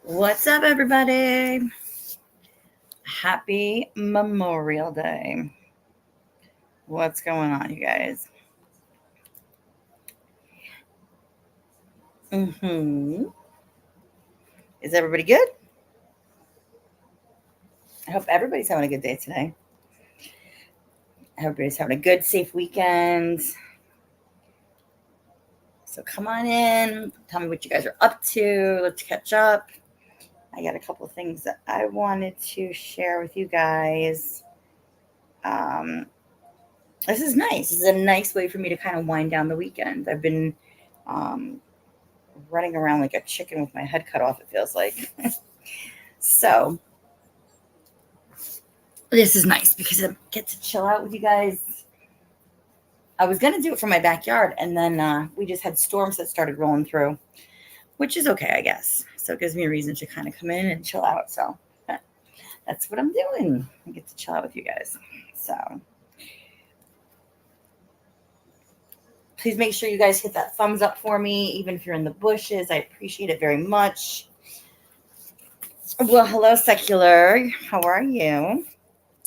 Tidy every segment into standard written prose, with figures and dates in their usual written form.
What's up, everybody? Happy Memorial Day. What's going on, you guys? Mm-hmm. Is everybody good? I hope everybody's having a good day today. I hope everybody's having a good, safe weekend. So come on in. Tell me what you guys are up to. Let's catch up. I got a couple of things that I wanted to share with you guys. Um, this is nice. This is a nice way for me to kind of wind down the weekend. I've been um, running around like a chicken with my head cut off, it feels like. So this is nice because I get to chill out with you guys. I was going to do it from my backyard, and then we just had storms that started rolling through, which is okay, I guess. So it gives me a reason to kind of come in and chill out. So that's what I'm doing. I get to chill out with you guys. So please make sure you guys hit that thumbs up for me, even if you're in the bushes. I appreciate it very much. Well, hello, Secular. How are you?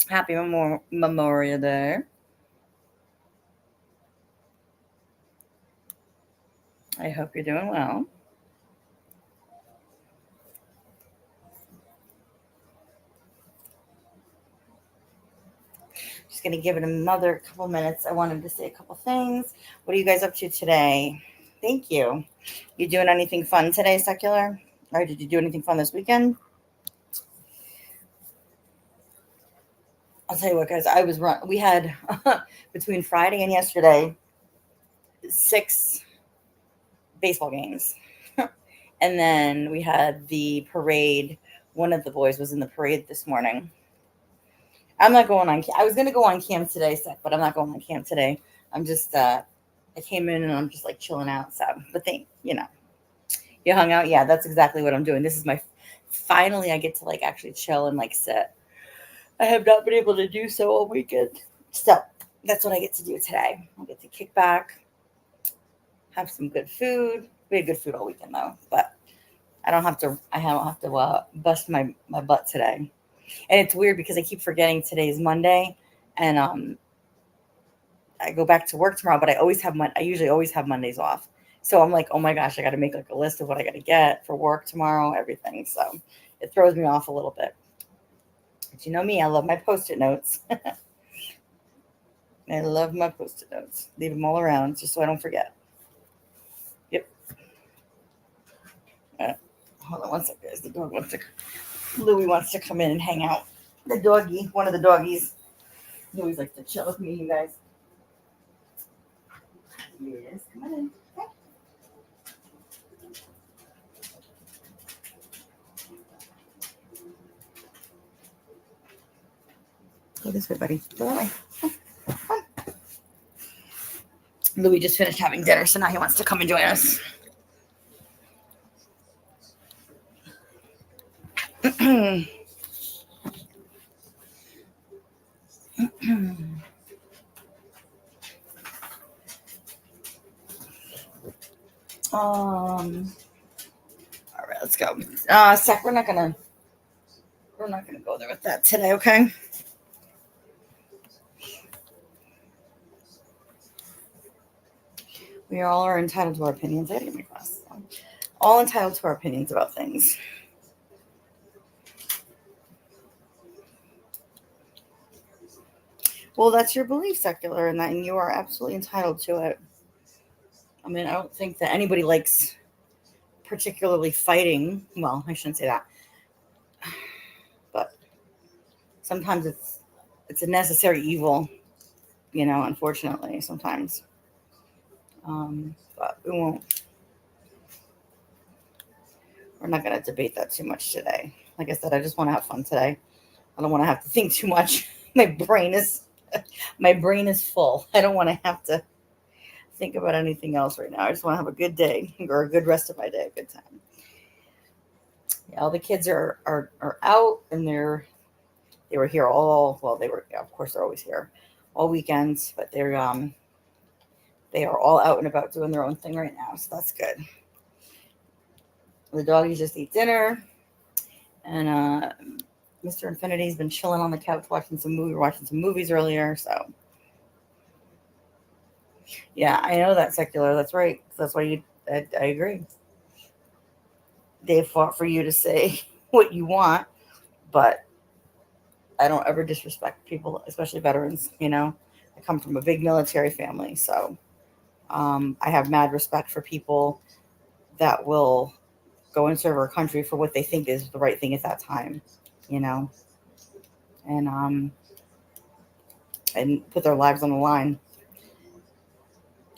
Happy Memorial Day. I hope you're doing well. Just going to give it another couple minutes. I wanted to say a couple things. What are you guys up to today? Thank you. You doing anything fun today, Secular? Or did you do anything fun this weekend? I'll tell you what, guys. We had between Friday and yesterday 6 baseball games, and then we had the parade. One of the boys was in the parade this morning. I'm not going on. I was going to go on camp today, but I'm not going on camp today. I'm just. I came in and I'm just like chilling out. So, but you hung out. Yeah, that's exactly what I'm doing. This is my. Finally, I get to like actually chill and like sit. I have not been able to do so all weekend. So that's what I get to do today. I get to kick back, have some good food. We had good food all weekend though, but I don't have to. I don't have to bust my butt today. And it's weird because I keep forgetting today's Monday, and I go back to work tomorrow. But I usually always have Mondays off. So I'm like, oh my gosh, I got to make like a list of what I got to get for work tomorrow, everything. So it throws me off a little bit. But you know me, I love my post-it notes. I love my post-it notes. Leave them all around just so I don't forget. Yep. Uh, Hold on one second, guys. Louie wants to come in and hang out. The doggy, one of the doggies. He always likes to chill with me, you guys. Yes, come on in. Go this way, buddy. Go that way. Come. Louis just finished having dinner, so now he wants to come and join us. All right, let's go. Sec, we're not gonna go there with that today, okay? We all are entitled to our opinions. I gotta get my glasses on. All entitled to our opinions about things. Well, that's your belief, Secular, and you are absolutely entitled to it. I mean, I don't think that anybody likes particularly fighting. Well, I shouldn't say that, but sometimes it's a necessary evil, unfortunately, sometimes. But we're not going to debate that too much today. Like I said, I just want to have fun today. I don't want to have to think too much. my brain is my brain is full. I don't want to have to think about anything else right now. I just want to have a good day or a good rest of my day, a good time. Yeah, all the kids are out, and they were here all well. They were, yeah, of course they're always here all weekends, but they are all out and about doing their own thing right now, so that's good. The doggies just eat dinner. And Mr. Infinity's been chilling on the couch watching some movie. We're watching some movies earlier, so yeah, I know that secular. That's right. That's why you. I agree. They fought for you to say what you want, but I don't ever disrespect people, especially veterans. I come from a big military family, so I have mad respect for people that will go and serve our country for what they think is the right thing at that time, you know, and put their lives on the line.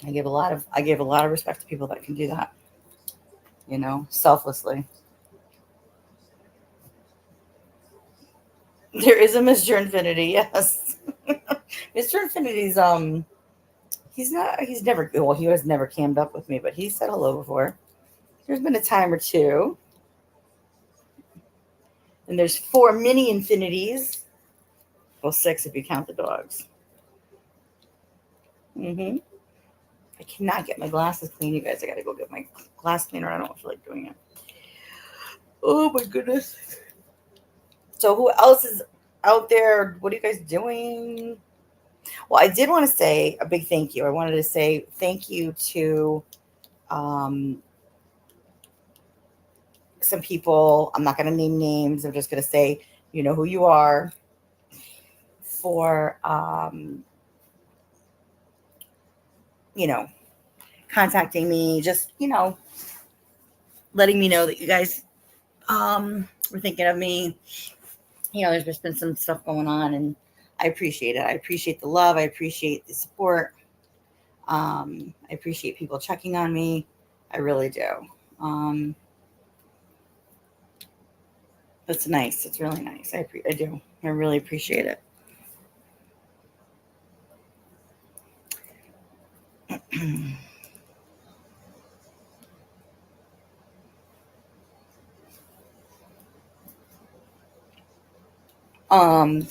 I give a lot of respect to people that can do that, selflessly. There is a Mr. Infinity, yes. Mr. Infinity's he's never, well, he has never cammed up with me, but he said hello before. There's been a time or two. And there's 4 mini infinities. Well, 6 if you count the dogs. I cannot get my glasses clean, you guys. I gotta go get my glass cleaner. I don't feel like doing it. Oh my goodness. So who else is out there? What are you guys doing? Well, I did want to say a big thank you. I wanted to say thank you to um, some people. I'm not going to name names. I'm just going to say, you know who you are, for, you know, contacting me, just, letting me know that you guys were thinking of me. There's just been some stuff going on, and I appreciate it. I appreciate the love. I appreciate the support. I appreciate people checking on me. I really do. Um, that's nice. It's really nice. I do. I really appreciate it.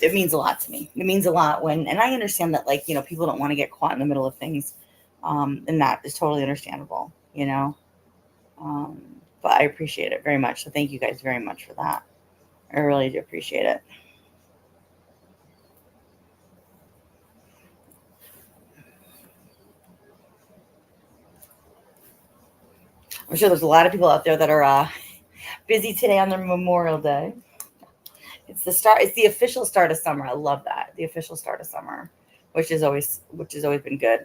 It means a lot to me. It means a lot when, and I understand that, like, people don't want to get caught in the middle of things. And that is totally understandable. Um, but I appreciate it very much. So thank you guys very much for that. I really do appreciate it. I'm sure there's a lot of people out there that are busy today on their Memorial Day. It's the start. It's the official start of summer. I love that. The official start of summer, which has always been good.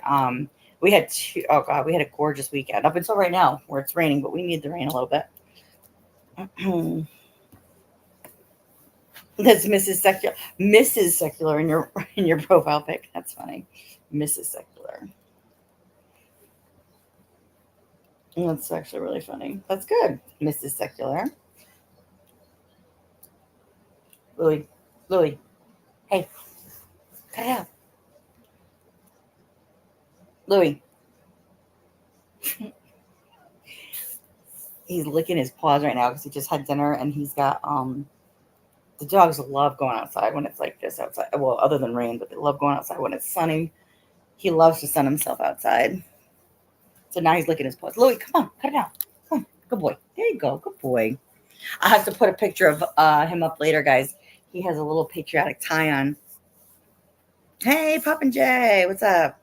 We had oh god, we had a gorgeous weekend up until right now where it's raining, but we need the rain a little bit. That's Mrs. Secular in your profile pic. That's funny, Mrs. Secular. That's actually really funny. That's good, Mrs. Secular. Louis, Louis, hey, cut it out, Louis. He's licking his paws right now because he just had dinner, and he's got the dogs love going outside when it's like this outside. Well, other than rain, but they love going outside when it's sunny. He loves to sun himself outside. So now he's licking his paws. Louis, come on, cut it out. Come on, good boy. There you go, good boy. I have to put a picture of him up later, guys. He has a little patriotic tie on. Hey, Pop and Jay, what's up?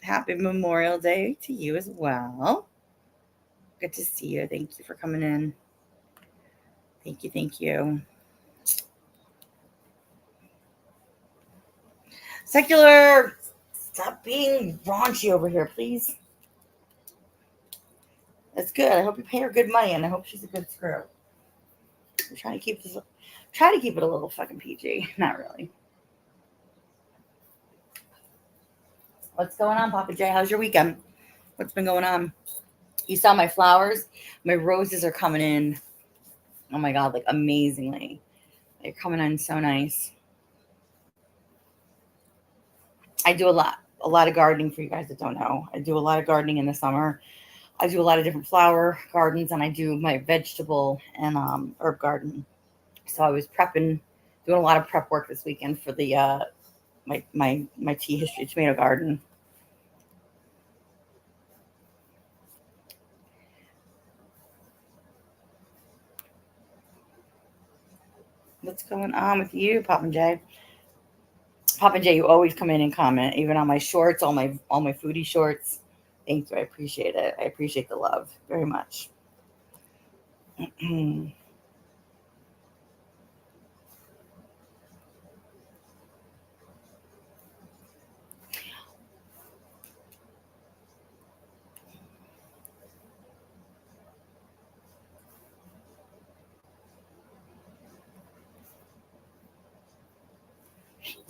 Happy Memorial Day to you as well. Good to see you. Thank you for coming in. Thank you, thank you. Secular, stop being raunchy over here, please. That's good. I hope you pay her good money, and I hope she's a good screw. I'm try to keep it a little fucking PG. Not really. What's going on, Papa J? How's your weekend? What's been going on? You saw my flowers? My roses are coming in. Oh my god, like amazingly. They're coming in so nice. I do a lot of gardening for you guys that don't know. I do a lot of gardening in the summer. I do a lot of different flower gardens, and I do my vegetable and herb garden. So I was doing a lot of prep work this weekend for the my tea history tomato garden. What's going on with you, Pop and Jay? Pop and Jay, you always come in and comment, even on my shorts, all my foodie shorts. Thank you. I appreciate it. I appreciate the love very much.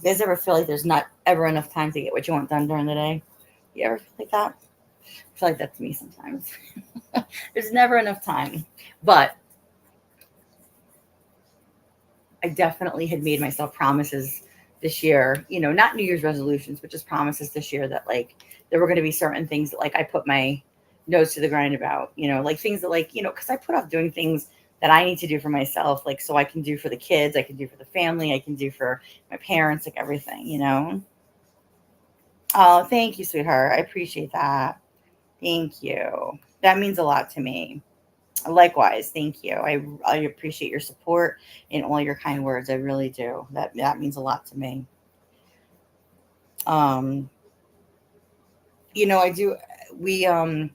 You guys ever feel like there's not ever enough time to get what you want done during the day? You ever feel like that? I feel like that's me sometimes. There's never enough time. But I definitely had made myself promises this year, not New Year's resolutions, but just promises this year that like there were going to be certain things that like I put my nose to the grind about, like things that like, because I put off doing things that I need to do for myself, like so I can do for the kids, I can do for the family, I can do for my parents, like everything. Oh, thank you, sweetheart. I appreciate that. Thank you. That means a lot to me. Likewise, thank you. I appreciate your support and all your kind words. I really do. That means a lot to me. Um, I do. We I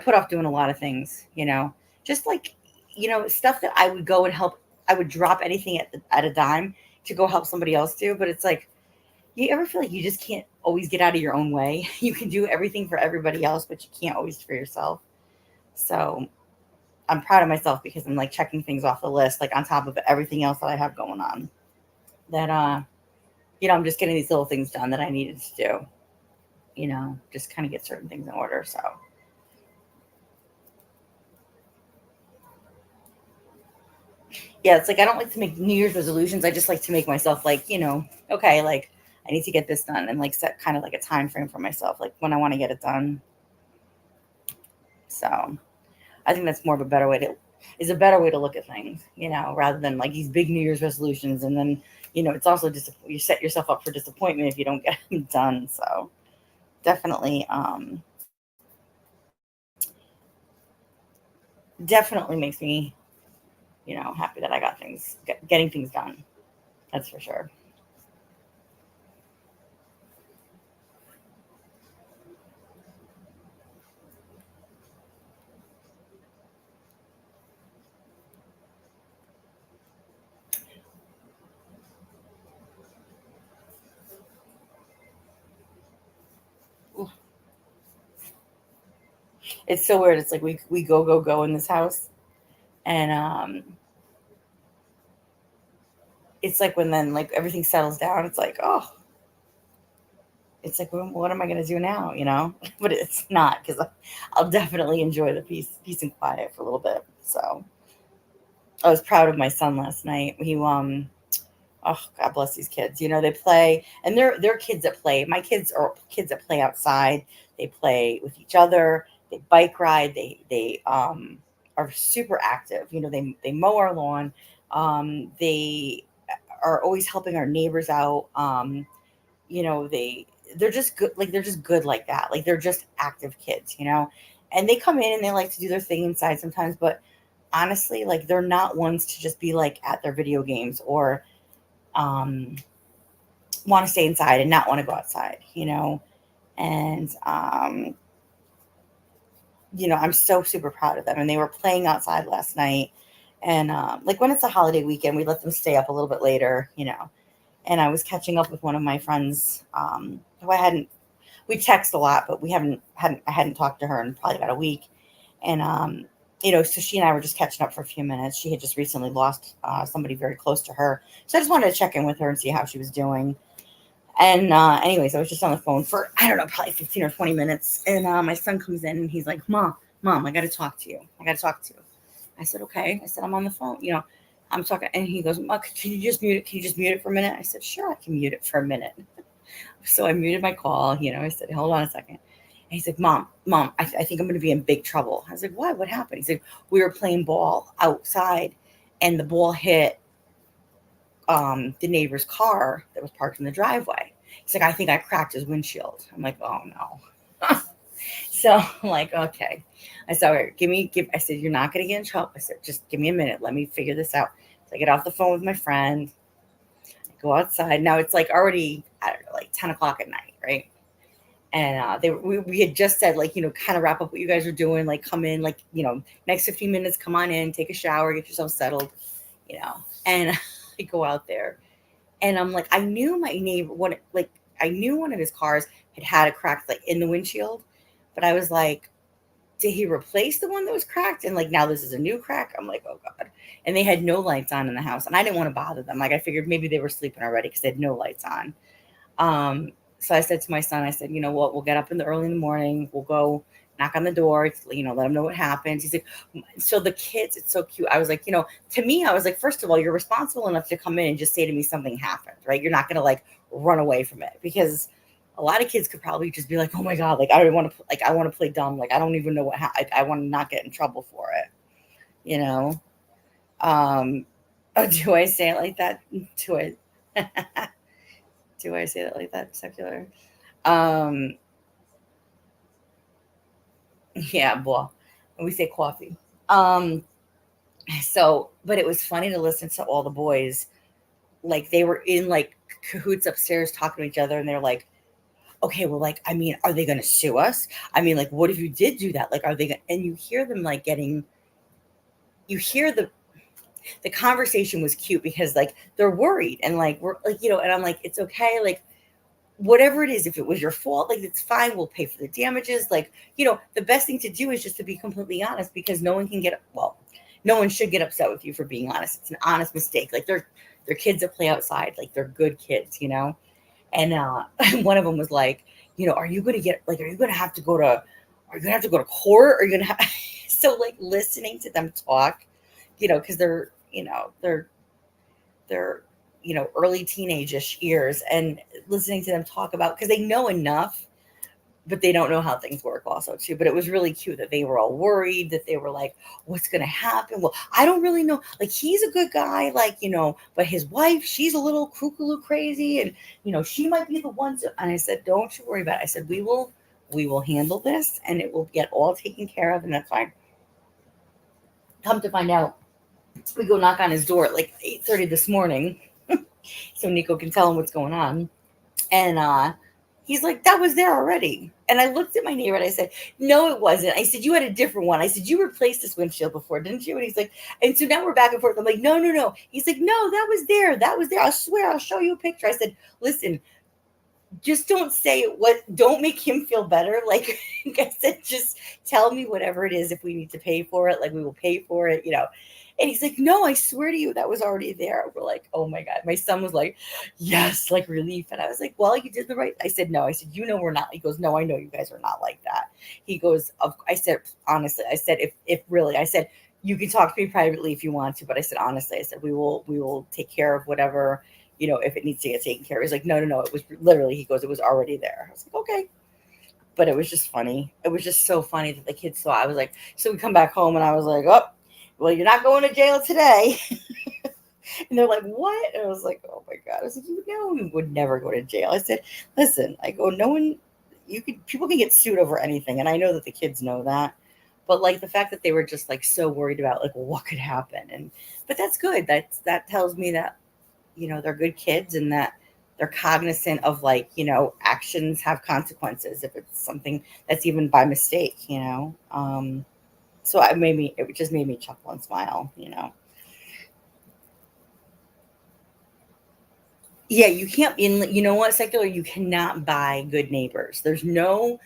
put off doing a lot of things. Just like stuff that I would go and help. I would drop anything at a dime to go help somebody else do. But it's like you ever feel like you just can't always get out of your own way. You can do everything for everybody else, but you can't always for yourself. So I'm proud of myself because I'm like checking things off the list, like on top of everything else that I have going on. That I'm just getting these little things done that I needed to do. Just kind of get certain things in order. So yeah, it's like I don't like to make New Year's resolutions. I just like to make myself like, okay, like I need to get this done and like set kind of like a time frame for myself, like when I want to get it done. So I think that's more of a better way to is a better way to look at things, rather than like these big New Year's resolutions and then it's also just you set yourself up for disappointment if you don't get them done. So definitely, definitely makes me happy that I got getting things done. That's for sure. Ooh, it's so weird. It's like we go in this house, and it's like when then like everything settles down. It's like it's like what am I gonna do now? But it's not because I'll definitely enjoy the peace and quiet for a little bit. So I was proud of my son last night. Oh, God bless these kids. They play, and they're kids that play. My kids are kids that play outside. They play with each other. They bike ride. They are super active. They mow our lawn. They are always helping our neighbors out. They're just good. Like they're just good like that. Like they're just active kids. And they come in and they like to do their thing inside sometimes, but honestly, like they're not ones to just be like at their video games or um, want to stay inside and not want to go outside. And, I'm so super proud of them. And they were playing outside last night. And like when it's a holiday weekend, we let them stay up a little bit later. And I was catching up with one of my friends who we text a lot, but I hadn't talked to her in probably about a week. And, so she and I were just catching up for a few minutes. She had just recently lost somebody very close to her. So I just wanted to check in with her and see how she was doing. And anyways, I was just on the phone for, I don't know, probably 15 or 20 minutes. And my son comes in and he's like, Mom, I got to talk to you. I got to talk to you. I said, okay. I said, I'm on the phone. I'm talking. And he goes, Mom, can you just mute it? Can you just mute it for a minute? I said, sure, I can mute it for a minute. So I muted my call. I said, hold on a second. And he's like, Mom, I think I'm going to be in big trouble. I was like, what? What happened? He's like, we were playing ball outside and the ball hit the neighbor's car that was parked in the driveway. He's like, I think I cracked his windshield. I'm like, oh no. So I'm like, okay. I said, all right, I said, you're not going to get in trouble. I said, just give me a minute. Let me figure this out. So I get off the phone with my friend, I go outside. Now it's like already, I don't know, like 10 o'clock at night, right? And we had just said, like, kind of wrap up what you guys are doing, like come in, like, next 15 minutes, come on in, take a shower, get yourself settled, and I go out there, and I'm like, I knew my neighbor, I knew one of his cars had a crack, like, in the windshield, but I was like, did he replace the one that was cracked? And like, now this is a new crack. I'm like, oh God. And they had no lights on in the house, and I didn't want to bother them. Like, I figured maybe they were sleeping already because they had no lights on. So I said to my son, I said, you know what, we'll get up early in the morning. We'll go knock on the door, let them know what happens. He's like, so the kids, it's so cute. I was like, to me, I was like, first of all, you're responsible enough to come in and just say to me something happened, right? You're not going to like run away from it, because a lot of kids could probably just be like, oh my God, like, I don't want to, like, I want to play dumb. Like, I don't even know what, I want to not get in trouble for it. Do I say it like that? Do I, do I say that like that? Secular. Um, yeah, blah. And we say coffee. But it was funny to listen to all the boys. Like, they were in like cahoots upstairs talking to each other, and they're like, okay, well, like, I mean, are they going to sue us? I mean, like, what if you did do that? Like, are they going to, and you hear them like you hear the conversation was cute, because like they're worried, and like, we're like, and I'm like, it's okay. Like, whatever it is, if it was your fault, like, it's fine. We'll pay for the damages. Like, the best thing to do is just to be completely honest, because no one no one should get upset with you for being honest. It's an honest mistake. Like, they're kids that play outside. Like, they're good kids, And one of them was like, are you going to get, like, are you going to have to go to, are you going to have to go to court? Or are you going to have, so like listening to them talk, because they're early teenage-ish years, and listening to them talk about, because they know enough, but they don't know how things work also too. But it was really cute that they were all worried, that they were like, what's going to happen? Well, I don't really know. Like, he's a good guy, like, but his wife, she's a little cuckoo crazy, and, she might be the one to, and I said, don't you worry about it. I said, we will handle this, and it will get all taken care of, and that's fine. Come to find out, we go knock on his door at like 8:30 this morning, so Nico can tell him what's going on. And he's like, that was there already. And I looked at my neighbor and I said, no, it wasn't. I said, you had a different one. I said, you replaced this windshield before, didn't you? And he's like, and so now we're back and forth. I'm like, no, no, no. He's like, no, that was there. That was there. I swear, I'll show you a picture. I said, listen, just don't say don't make him feel better. Like, I said, just tell me whatever it is. If we need to pay for it, like, we will pay for it, And he's like, no, I swear to you, that was already there. We're like, oh my God. My son was like, yes, like relief. And I was like, well, you did the right. I said, no. I said, we're not. He goes, no, I know you guys are not like that. He goes, I said, honestly, I said, if really, I said, you can talk to me privately if you want to. But I said, honestly, I said, we will take care of whatever, if it needs to get taken care of. He's like, no, no, no. It was literally, he goes, it was already there. I was like, okay. But it was just funny. It was just so funny that the kids saw. I was like, so we come back home, and I was like, oh, well, you're not going to jail today. And they're like, what? And I was like, oh my God. I was like, you would never go to jail. I said, listen, I go, no one, people can get sued over anything. And I know that the kids know that. But like, the fact that they were just like so worried about like, well, what could happen? But that's good. That tells me that, they're good kids, and that they're cognizant of like, actions have consequences if it's something that's even by mistake, So it just made me chuckle and smile. Yeah, you can't, you know what, secular, you cannot buy good neighbors. There's no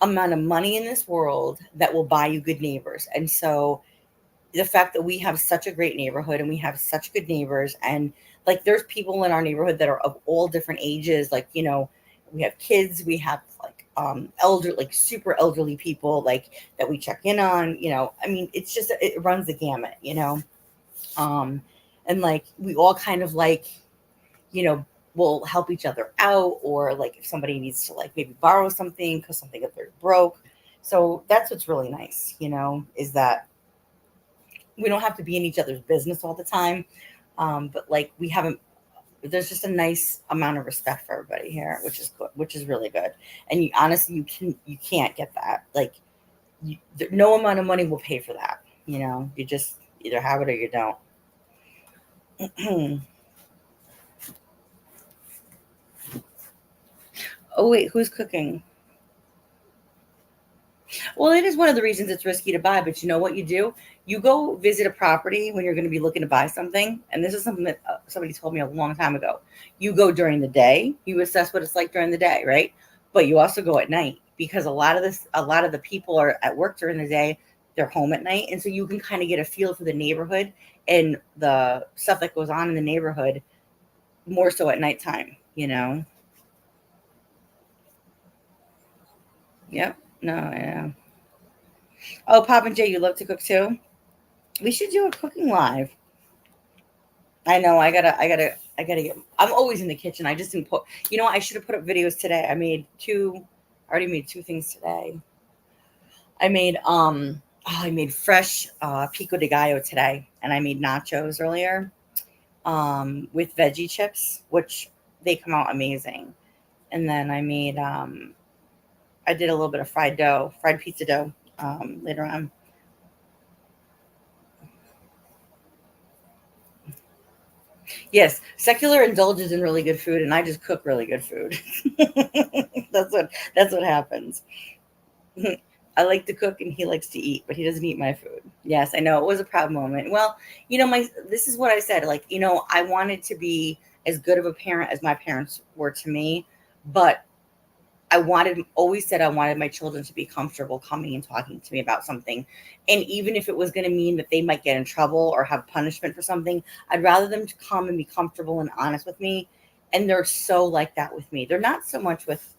amount of money in this world that will buy you good neighbors. And so the fact that we have such a great neighborhood, and we have such good neighbors, and like, there's people in our neighborhood that are of all different ages. Like, we have kids, we have like elder, like super elderly people, like, that we check in on, I mean, it's just, it runs the gamut, and like, we all kind of like, will help each other out, or like if somebody needs to like maybe borrow something because something that they're broke. So that's what's really nice, is that we don't have to be in each other's business all the time. But like, there's just a nice amount of respect for everybody here, which is good, which is really good. And honestly, you can't get that. Like, no amount of money will pay for that. You just either have it or you don't. Oh wait, who's cooking? Well, it is one of the reasons it's risky to buy, but you know what you do? You go visit a property when you're going to be looking to buy something, and this is something that somebody told me a long time ago. You go during the day, you assess what it's like during the day, right? But you also go at night because a lot of the people are at work during the day, they're home at night, and so you can kind of get a feel for the neighborhood and the stuff that goes on in the neighborhood more so at nighttime, you know? Yep. No, yeah. Oh, Pop and Jay, you love to cook too? We should do a cooking live. I know. I gotta get. I'm always in the kitchen. I just didn't put. You know, I should have put up videos today. I made two. I already made two things today. I made I made fresh pico de gallo today, and I made nachos earlier with veggie chips, which they come out amazing. And then I did a little bit of fried pizza dough later on. Yes, secular indulges in really good food, and I just cook really good food. That's what happens. I like to cook, and he likes to eat, but he doesn't eat my food. Yes, I know it was a proud moment. Well, my this is what I said. Like, I wanted to be as good of a parent as my parents were to me, but always said I wanted my children to be comfortable coming and talking to me about something. And even if it was going to mean that they might get in trouble or have punishment for something, I'd rather them to come and be comfortable and honest with me. And they're so like that with me. They're not so much with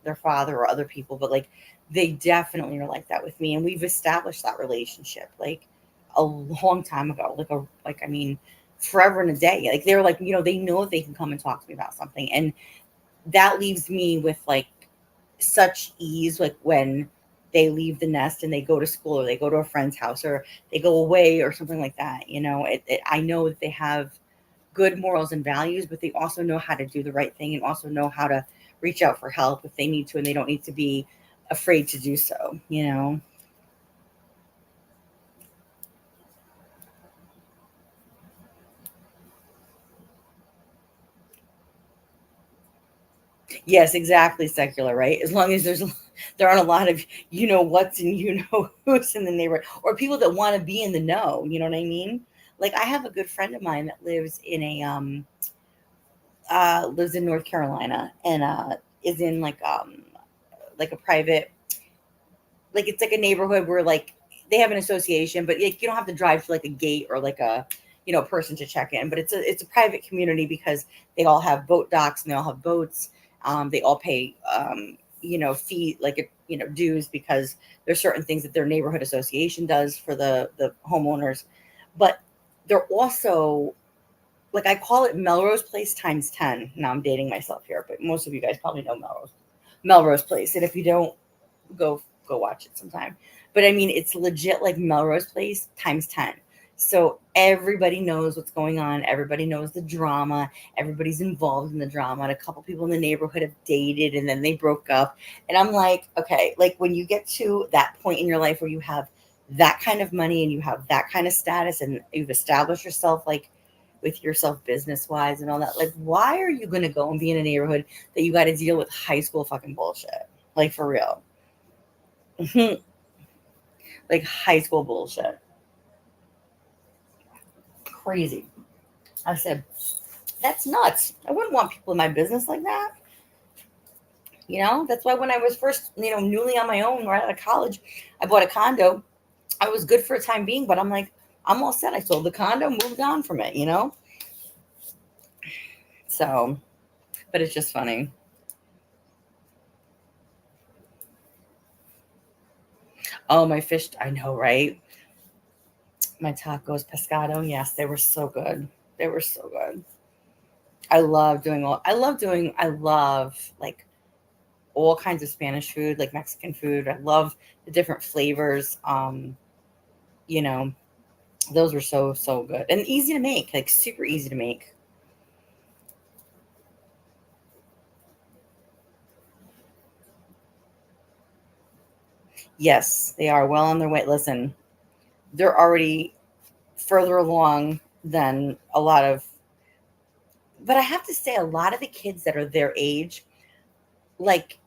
their father or other people, but like they definitely are like that with me. And we've established that relationship like a long time ago. I mean, forever and a day. Like they're like, they know they can come and talk to me about something. And that leaves me with like such ease, like when they leave the nest and they go to school or they go to a friend's house or they go away or something like that. I know that they have good morals and values, but they also know how to do the right thing and also know how to reach out for help if they need to, and they don't need to be afraid to do so. Yes, exactly, secular, right? As long as there aren't a lot of what's and who's in the neighborhood or people that want to be in the know, you know what I mean? Like I have a good friend of mine that lives in North Carolina and is in like a private, like it's like a neighborhood where like they have an association, but like you don't have to drive to like a gate or like a person to check in. But it's a private community because they all have boat docks and they all have boats. They all pay fee like dues because there's certain things that their neighborhood association does for the homeowners, but they're also like I call it Melrose Place times 10. Now I'm dating myself here, but most of you guys probably know Melrose Place. And if you don't, go watch it sometime. But I mean, it's legit like Melrose Place times 10. So everybody knows what's going on. Everybody knows the drama. Everybody's involved in the drama. And a couple people in the neighborhood have dated and then they broke up. And I'm like, okay, like when you get to that point in your life where you have that kind of money and you have that kind of status and you've established yourself like with yourself business wise and all that, like why are you going to go and be in a neighborhood that you got to deal with high school fucking bullshit? Like for real. Like high school bullshit. Crazy. I said, that's nuts. I wouldn't want people in my business like that. That's why when I was first, newly on my own right out of college, I bought a condo. I was good for a time being, but I'm like, I'm all set. I sold the condo, moved on from it. So, but it's just funny. Oh, my fish. I know, right? My tacos, pescado. Yes, they were so good. They were so good. I love like all kinds of Spanish food, like Mexican food. I love the different flavors. You know, those were so, so good and easy to make, like super easy to make. Yes, they are well on their way. Listen, they're already further along. than a lot of, but I have to say, a lot of the kids that are their age, like,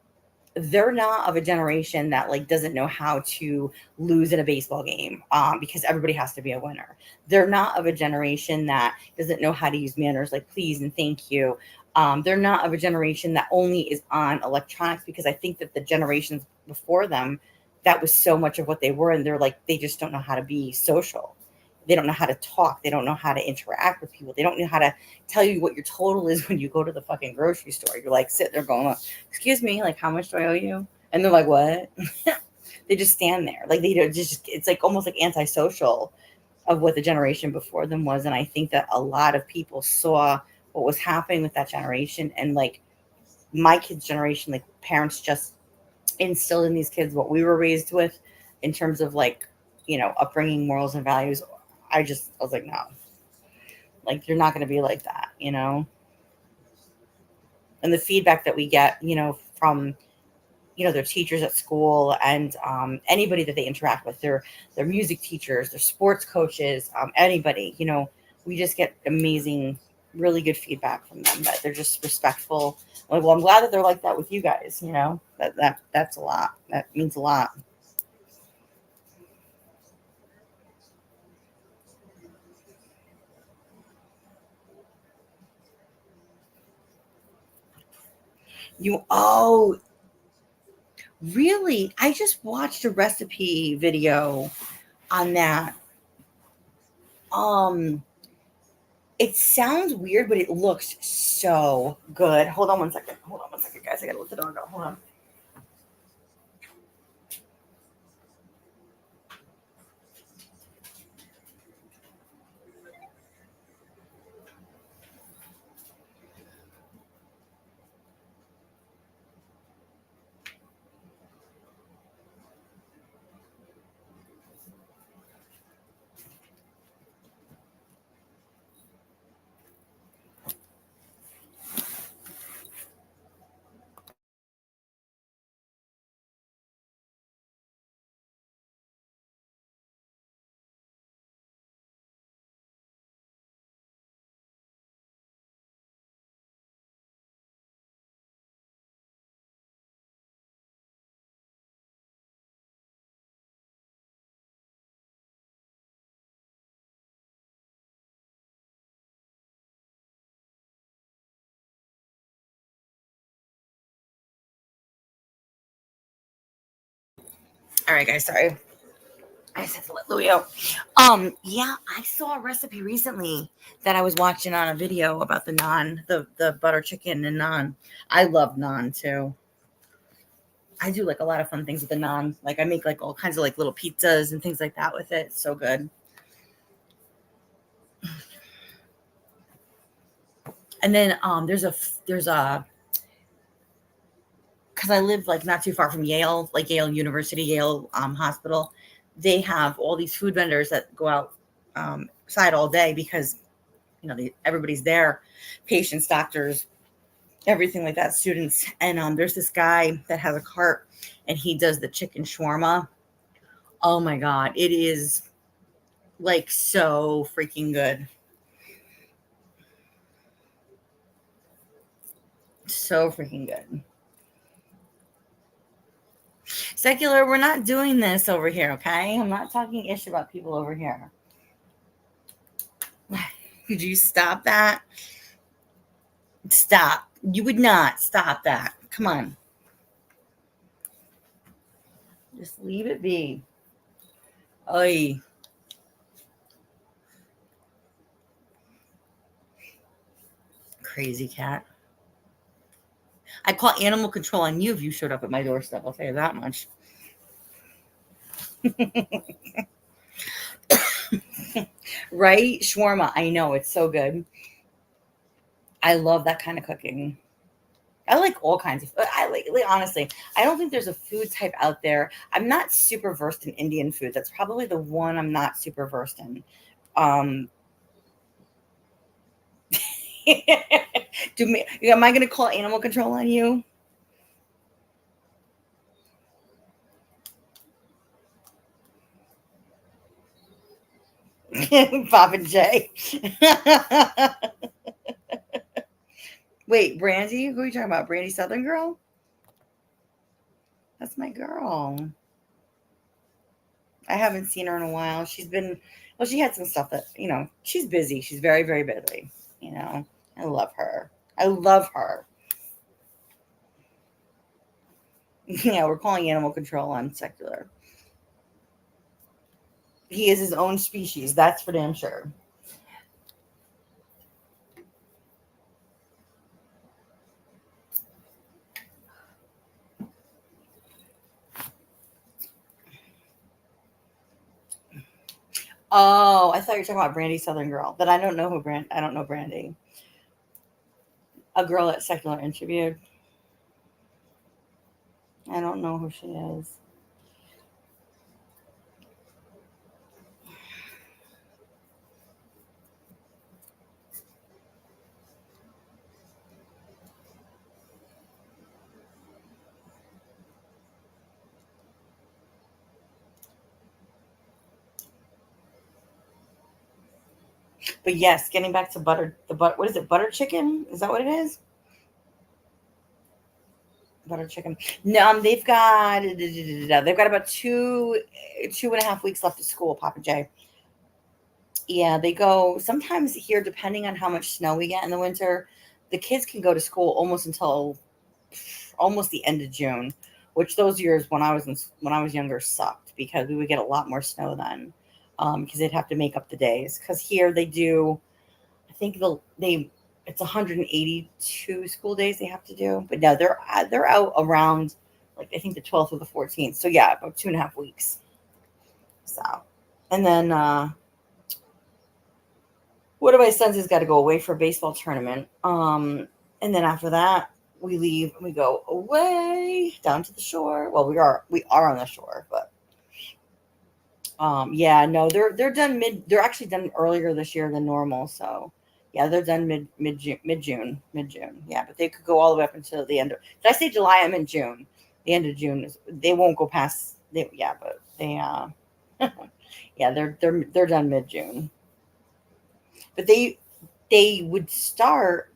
they're not of a generation that like doesn't know how to lose in a baseball game because everybody has to be a winner. They're not of a generation that doesn't know how to use manners like please and thank you. They're not of a generation that only is on electronics because I think that the generations before them, that was so much of what they were, and they're like they just don't know how to be social. They don't know how to talk. They don't know how to interact with people. They don't know how to tell you what your total is when you go to the fucking grocery store. You're like sitting there going, excuse me, like how much do I owe you? And they're like, what? They just stand there. Like they don't just, it's like almost like antisocial of what the generation before them was. And I think that a lot of people saw what was happening with that generation. And like my kids' generation, like parents just instilled in these kids what we were raised with in terms of like, upbringing, morals, and values. I was like, no, like you're not going to be like that, and the feedback that we get, from their teachers at school and anybody that they interact with, their music teachers, their sports coaches, anybody, we just get amazing, really good feedback from them that they're just respectful. Like, well, I'm glad that they're like that with you guys. That's a lot. That means a lot. Oh, really? I just watched a recipe video on that. Um, it sounds weird, but it looks so good. Hold on one second. Hold on one second, guys. I gotta let the dog out. Hold on. All right, guys. Sorry. I just have to let Louis out. Yeah, I saw a recipe recently that I was watching on a video about the naan, the butter chicken and naan. I love naan too. I do like a lot of fun things with the naan. Like I make like all kinds of like little pizzas and things like that with it. It's so good. And then there's a because I live like not too far from Yale, like Yale University, Yale Hospital. They have all these food vendors that go outside all day because everybody's there, patients, doctors, everything like that, students. And there's this guy that has a cart, and he does the chicken shawarma. Oh my god, it is like so freaking good, so freaking good. Secular, we're not doing this over here, okay? I'm not talking ish about people over here. Could you stop that? Stop. You would not stop that. Come on. Just leave it be. Oy. Crazy cat. I'd call animal control on you if you showed up at my doorstep. I'll tell you that much. Right? Shawarma. I know. It's so good. I love that kind of cooking. I like all kinds of. I like honestly. I don't think there's a food type out there. I'm not super versed in Indian food. That's probably the one I'm not super versed in. Um, am I going to call animal control on you? Bob and Jay. Wait, Brandy? Who are you talking about? Brandy Southern Girl? That's my girl. I haven't seen her in a while. She's been, well, she had some stuff that, she's busy. She's very, very busy. You know, I love her. I love her. Yeah, we're calling animal control on secular. He is his own species. That's for damn sure. Oh, I thought you were talking about Brandy Southern Girl, but I don't know I don't know Brandy. A girl at secular interviewed. I don't know who she is. But yes, getting back to what is it? Butter chicken? Is that what it is? Butter chicken. No, they've got about 2.5 weeks left of school, Papa J. Yeah, they go sometimes here, depending on how much snow we get in the winter. The kids can go to school almost until almost the end of June, which those years when I was younger sucked because we would get a lot more snow then, because they'd have to make up the days. Because here they do, I think they it's 182 school days they have to do, but no, they're out around like I think the 12th or the 14th. So yeah, about 2.5 weeks. So, and then one of my sons has got to go away for a baseball tournament. And then after that, we leave and we go away down to the shore. Well, we are on the shore, but yeah, no, they're done they're actually done earlier this year than normal. So yeah, they're done mid June. Yeah, but they could go all the way up until the end of. Did I say July? I meant June. The end of June is they won't go past. Yeah, but they yeah, they're done mid June. But they would start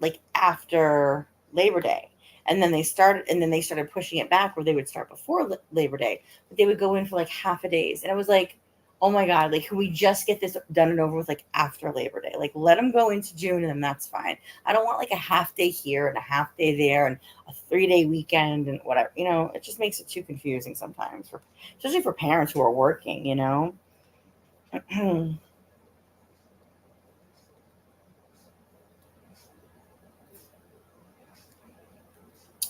like after Labor Day. And then they started pushing it back where they would start before Labor Day, but they would go in for like half a days. And it was like, oh my God, like, can we just get this done and over with like after Labor Day? Like, let them go into June and then that's fine. I don't want like a half day here and a half day there and a 3-day weekend and whatever. It just makes it too confusing sometimes, especially for parents who are working. Do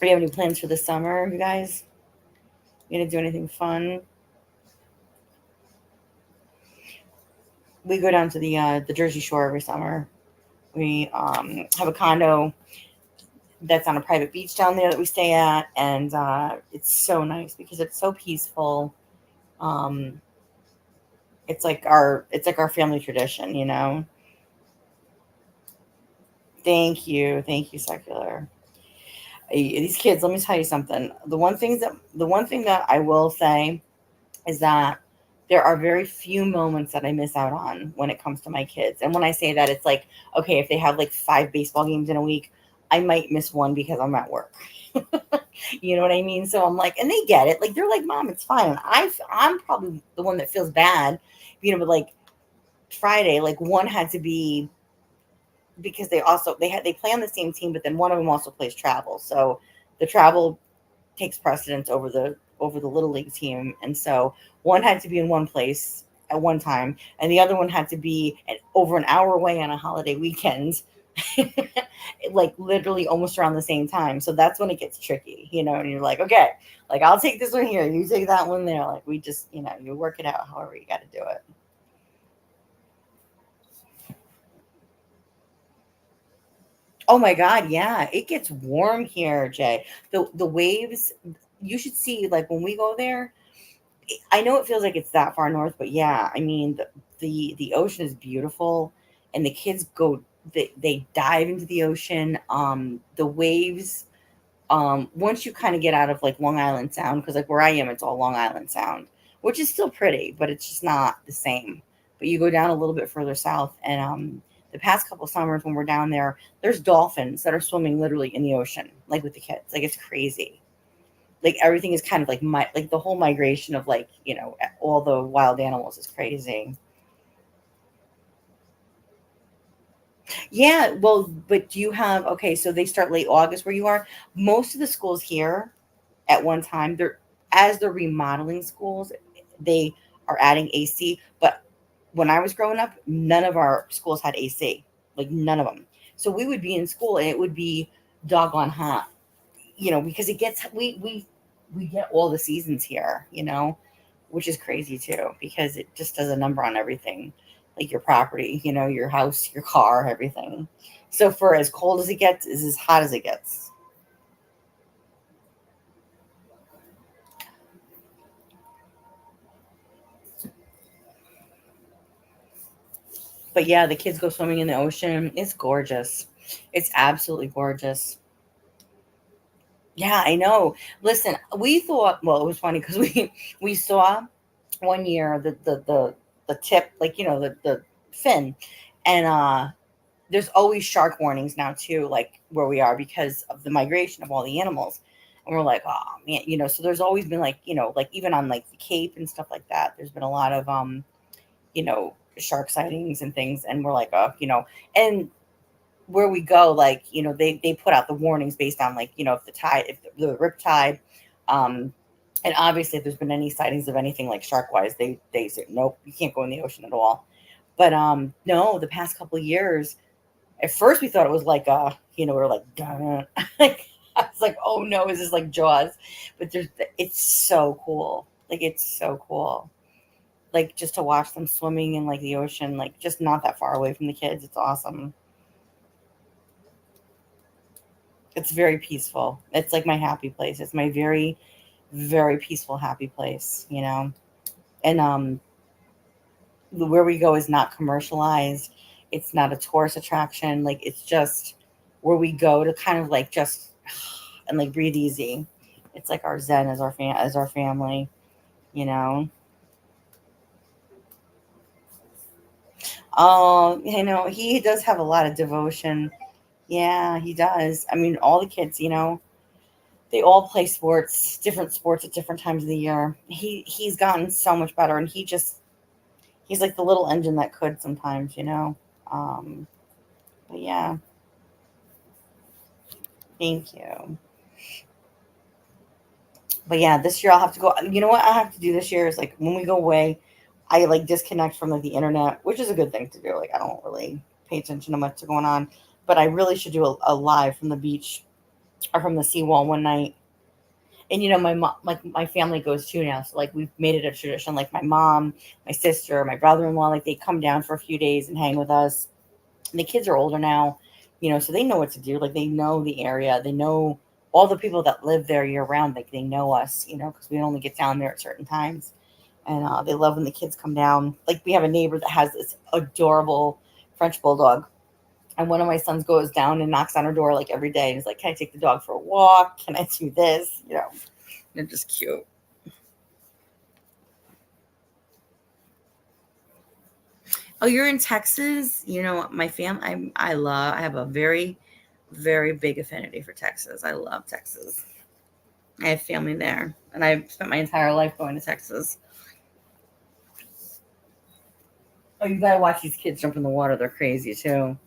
you have any plans for the summer, you guys? You gonna do anything fun? We go down to the Jersey Shore every summer. We have a condo that's on a private beach down there that we stay at, and it's so nice because it's so peaceful. Um, it's like our family tradition. Thank you, secular. These kids, let me tell you something. The one thing that I will say is that there are very few moments that I miss out on when it comes to my kids. And when I say that, it's like, okay, if they have like 5 baseball games in a week, I might miss one because I'm at work. You know what I mean? So I'm like, and they get it. Like they're like, Mom, it's fine. And I'm probably the one that feels bad, but like Friday, like one had to be because they play on the same team, but then one of them also plays travel. So the travel takes precedence over the little league team, and so one had to be in one place at one time, and the other one had to be over an hour away on a holiday weekend, like literally almost around the same time. So that's when it gets tricky. And you're like, okay, like I'll take this one here, you take that one there. Like we just, you work it out however you got to do it. Oh my God, yeah, it gets warm here, Jay. The waves, you should see like when we go there. I know it feels like it's that far north, but yeah, I mean the ocean is beautiful, and the kids they dive into the ocean. The waves. Once you kind of get out of like Long Island Sound, because like where I am, it's all Long Island Sound, which is still pretty, but it's just not the same. but you go down a little bit further south, and the past couple summers when we're down there, there's dolphins that are swimming literally in the ocean, like with the kids. Like it's crazy. Like everything is kind of like the whole migration of like all the wild animals is crazy. Yeah, well, but do you have okay? So they start late August where you are. Most of the schools here at one time, they're remodeling schools, they are adding AC. But when I was growing up, none of our schools had AC, like none of them. So we would be in school and it would be doggone hot, because it gets we get all the seasons here, which is crazy too, because it just does a number on everything, like your property, your house, your car, everything. So for as cold as it gets, is as hot as it gets. But yeah, the kids go swimming in the ocean. It's gorgeous. It's absolutely gorgeous. Yeah, I know. Listen, we thought, well, it was funny because we saw one year the tip, like the fin, and there's always shark warnings now too, like where we are because of the migration of all the animals. And we're like, oh man, so there's always been like, like even on like the Cape and stuff like that, there's been a lot of shark sightings and things, and we're like, oh, and where we go, like, they put out the warnings based on like, if the tide, if the rip tide, um, and obviously if there's been any sightings of anything like shark wise, they say nope, you can't go in the ocean at all. But no, the past couple of years, at first we thought it was like we're like, duh. Like I was like, oh no, is this like Jaws? But it's so cool. Like it's so cool. Like just to watch them swimming in like the ocean, like just not that far away from the kids. It's awesome. It's very peaceful. It's like my happy place. It's my very, very peaceful, happy place, And where we go is not commercialized. It's not a tourist attraction. Like it's just where we go to kind of like just and like breathe easy. It's like our zen as our family, you know. Oh, he does have a lot of devotion. Yeah, he does. I mean, all the kids, they all play sports, different sports at different times of the year. He's gotten so much better, and he's like the little engine that could sometimes. Um, but yeah, thank you. But yeah, this year I'll have to go. You know what I have to do this year is like when we go away, I like disconnect from like the internet, which is a good thing to do. Like I don't really pay attention to what's going on, but I really should do a live from the beach or from the seawall one night. And my mom, like my family goes too now, so like we've made it a tradition. Like my mom, my sister, my brother-in-law, like they come down for a few days and hang with us. And the kids are older now, so they know what to do. Like they know the area, they know all the people that live there year round. Like they know us, because we only get down there at certain times. And they love when the kids come down. Like we have a neighbor that has this adorable French bulldog, and one of my sons goes down and knocks on her door like every day. And he's like, "Can I take the dog for a walk? Can I do this?" They're just cute. Oh, you're in Texas? My I have a very, very big affinity for Texas. I love Texas. I have family there, and I've spent my entire life going to Texas. Oh, you gotta watch these kids jump in the water. They're crazy too.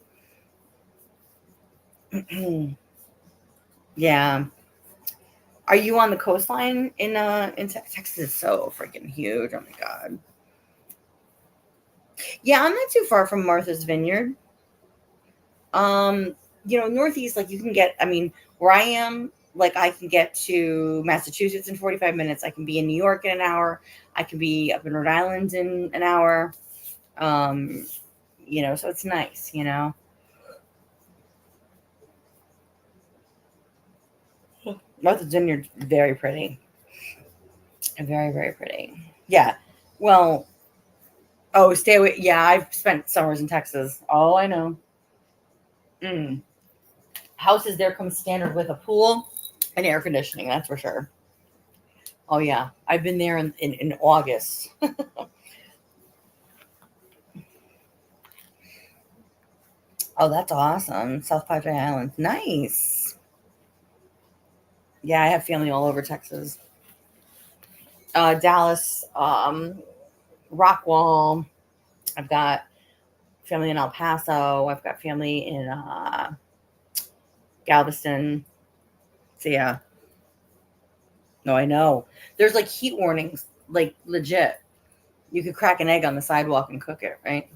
Yeah. Are you on the coastline in Texas? Is so freaking huge. Oh my god. Yeah, I'm not too far from Martha's Vineyard. Um, Northeast, like you can get. I mean, where I am, like I can get to Massachusetts in 45 minutes. I can be in New York in an hour. I can be up in Rhode Island in an hour. Um, so it's nice. Martha's Vineyard, very pretty. Very, very pretty. Yeah. Well, oh, stay away. Yeah, I've spent summers in Texas. Oh, I know. Mm. Houses there come standard with a pool and air conditioning. That's for sure. Oh yeah, I've been there in August. Oh, that's awesome. South Padre Island. Nice. Yeah, I have family all over Texas. Dallas, Rockwall. I've got family in El Paso. I've got family in Galveston. So yeah, no, I know. There's like heat warnings, like legit. You could crack an egg on the sidewalk and cook it, right?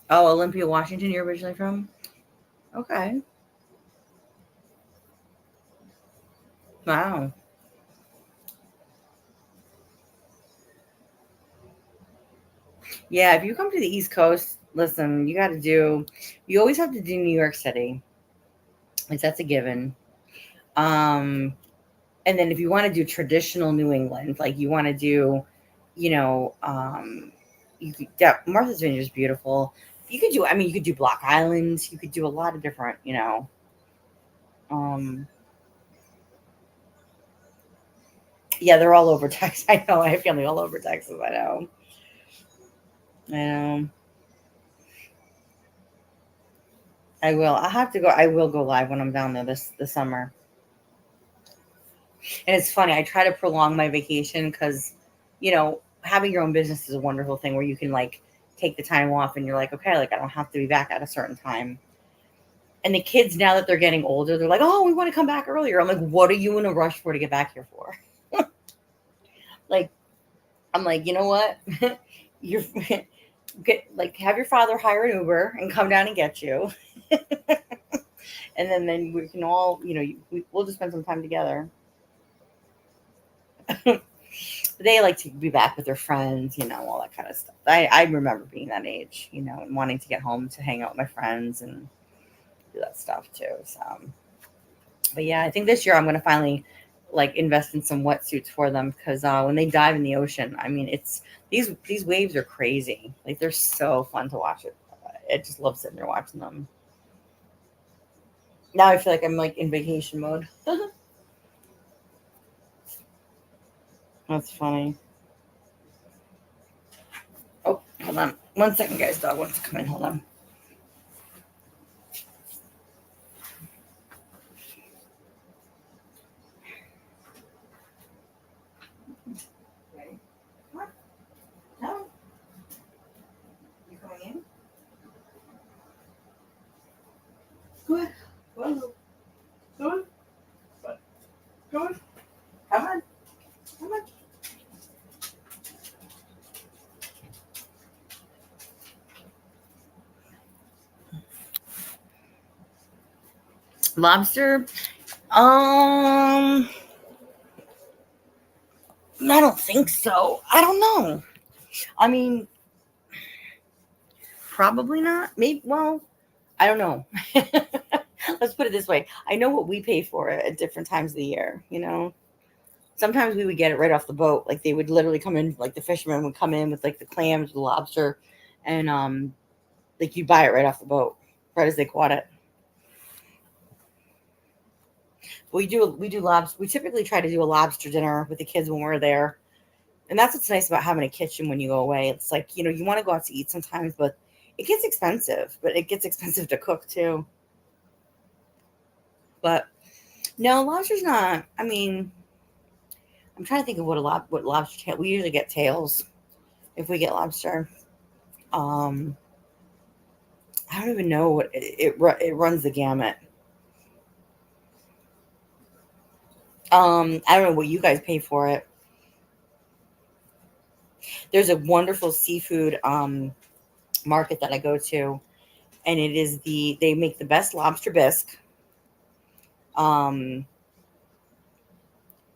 Oh, Olympia, Washington, you're originally from? Okay. Wow. Yeah, if you come to the East Coast, listen, you always have to do New York City. Like that's a given. Um, and then if you want to do traditional New England, like you want to do, you know, Martha's Vineyard is beautiful. I mean, you could do Block Island. You could do a lot of different, um, yeah, they're all over Texas. I know. I have family all over Texas. I know. I know. I will. I have to go. I will go live when I'm down there this summer. And it's funny. I try to prolong my vacation because, having your own business is a wonderful thing where you can like take the time off and you're like, okay, like I don't have to be back at a certain time. And the kids now that they're getting older, they're like, oh, we want to come back earlier. I'm like, what are you in a rush for to get back here for? Like, I'm like, you know what? You're have your father hire an Uber and come down and get you, and then we can all, we'll just spend some time together. They like to be back with their friends, all that kind of stuff. I remember being that age, and wanting to get home to hang out with my friends and do that stuff too. So, but yeah, I think this year I'm going to finally like invest in some wetsuits for them because when they dive in the ocean, I mean, it's these waves are crazy. Like they're so fun to watch it. I just love sitting there watching them. Now I feel like I'm like in vacation mode. That's funny. Oh, hold on. 1 second, guys. Dog wants to come in. Hold on. Ready? Come on. No. You coming in? Go ahead. Go on. Go on. Go on. Come on. Come on. Lobster. I don't think so. I don't know. I mean, probably not. Maybe. Well, I don't know. Let's put it this way. I know what we pay for it at different times of the year. Sometimes we would get it right off the boat. Like they would literally come in, like the fishermen would come in with like the clams, the lobster, and like you buy it right off the boat, right as they caught it. We do lobster. We typically try to do a lobster dinner with the kids when we're there, and that's what's nice about having a kitchen when you go away. It's like you want to go out to eat sometimes, but it gets expensive. But it gets expensive to cook too. But no, lobster's not. I mean, I'm trying to think of what lobster tail. We usually get tails if we get lobster. Um, I don't even know what it runs the gamut. I don't know what you guys pay for it. There's a wonderful seafood market that I go to, and they make the best lobster bisque. Um,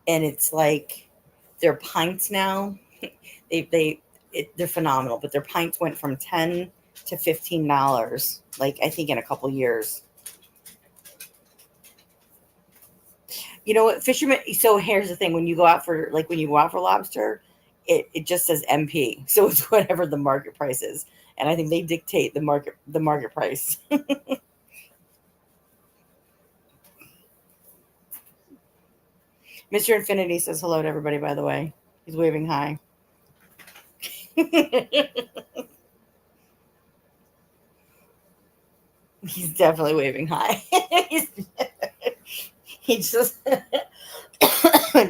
and it's like their pints now. They're phenomenal, but their pints went from $10 to $15. Like I think in a couple years. You know what, fishermen? So here's the thing: when you go out for lobster, it just says MP, so it's whatever the market price is, and I think they dictate the market price. Mr. Infinity says hello to everybody. By the way, he's waving hi. He's definitely waving hi. He just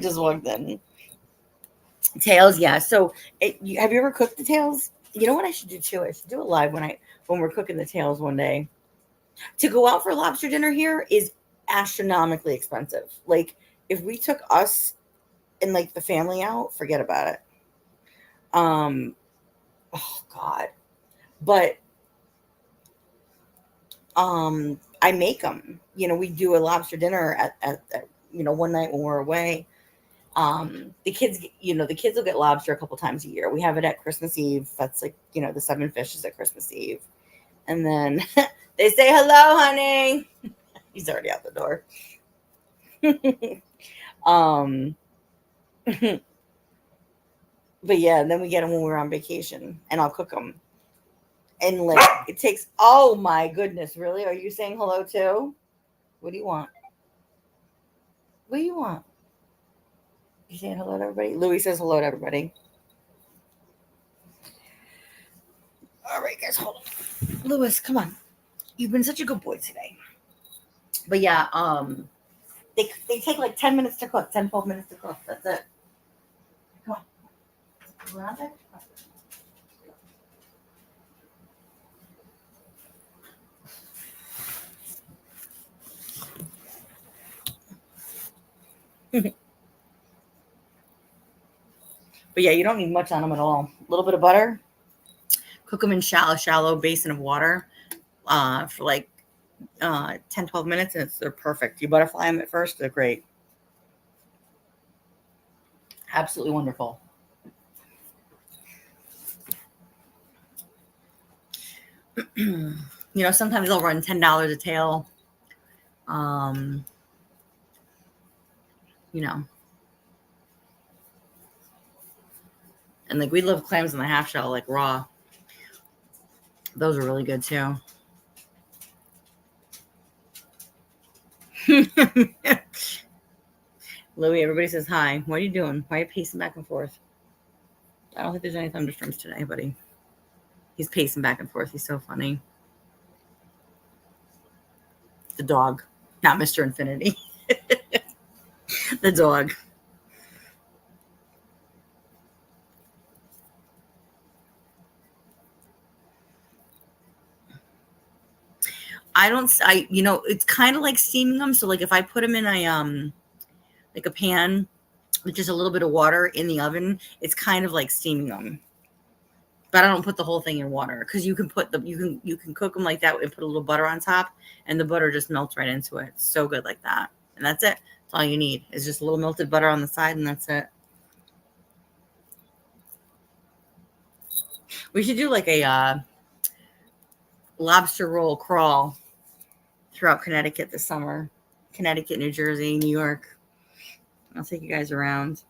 just walked in. Tails, yeah. So, have you ever cooked the tails? You know what I should do too? I should do it live when we're cooking the tails one day. To go out for lobster dinner here is astronomically expensive. Like if we took us and like the family out, forget about it. Um, oh God. But I make them. We do a lobster dinner at one night when we're away. The kids will get lobster a couple times a year. We have it at Christmas Eve. That's like, the seven fishes at Christmas Eve. And then they say hello, honey. He's already out the door. um but yeah, and then we get them when we're on vacation and I'll cook them. And like it takes, oh my goodness, really? Are you saying hello too? What do you want? What do you want? You saying hello to everybody? Louis says hello to everybody. All right, guys, hold on. Louis, come on. You've been such a good boy today. But yeah, they take like 10 minutes to cook, 10, 12 minutes to cook. That's it. Come on. We're on there? But yeah, you don't need much on them at all. A little bit of butter. Cook them in shallow basin of water for like 10, 12 minutes, and they're perfect. You butterfly them at first, they're great. Absolutely wonderful. Sometimes they'll run $10 a tail. Um, and like we love clams in the half shell, like raw. Those are really good too. Louie, everybody says hi. What are you doing? Why are you pacing back and forth? I don't think there's any thunderstorms today, buddy. He's pacing back and forth. He's so funny. The dog, not Mr. Infinity. The dog. It's kind of like steaming them. So like if I put them in a pan with just a little bit of water in the oven, it's kind of like steaming them. But I don't put the whole thing in water because you can cook them like that and put a little butter on top, and the butter just melts right into it. It's so good like that, and that's it. That's all you need is just a little melted butter on the side, and that's it. We should do like a lobster roll crawl throughout Connecticut this summer. Connecticut, New Jersey, New York. I'll take you guys around.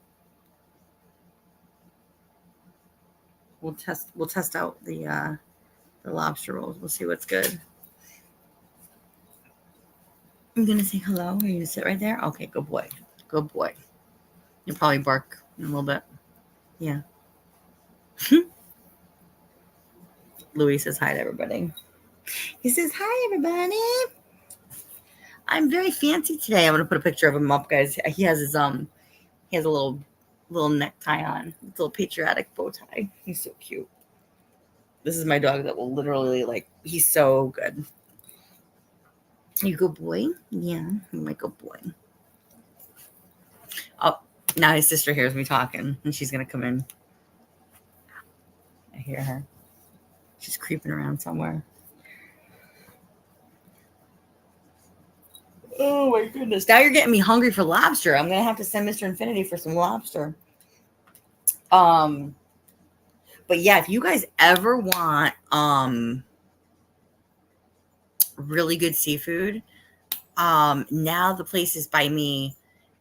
We'll test out the lobster rolls. We'll see what's good. I'm gonna say hello. Are you gonna sit right there? Okay, good boy. Good boy. You'll probably bark in a little bit. Yeah. Louis says hi to everybody. He says hi, everybody. I'm very fancy today. I'm gonna put a picture of him up, guys. He has he has a little necktie on, a little patriotic bow tie. He's so cute. This is my dog that will literally he's so good. You good boy? Yeah, you're my good boy. Oh, now his sister hears me talking and she's gonna come in. I hear her. She's creeping around somewhere. Oh my goodness. Now you're getting me hungry for lobster. I'm gonna have to send Mr. Infinity for some lobster. But yeah, if you guys ever want really good seafood, now the places by me,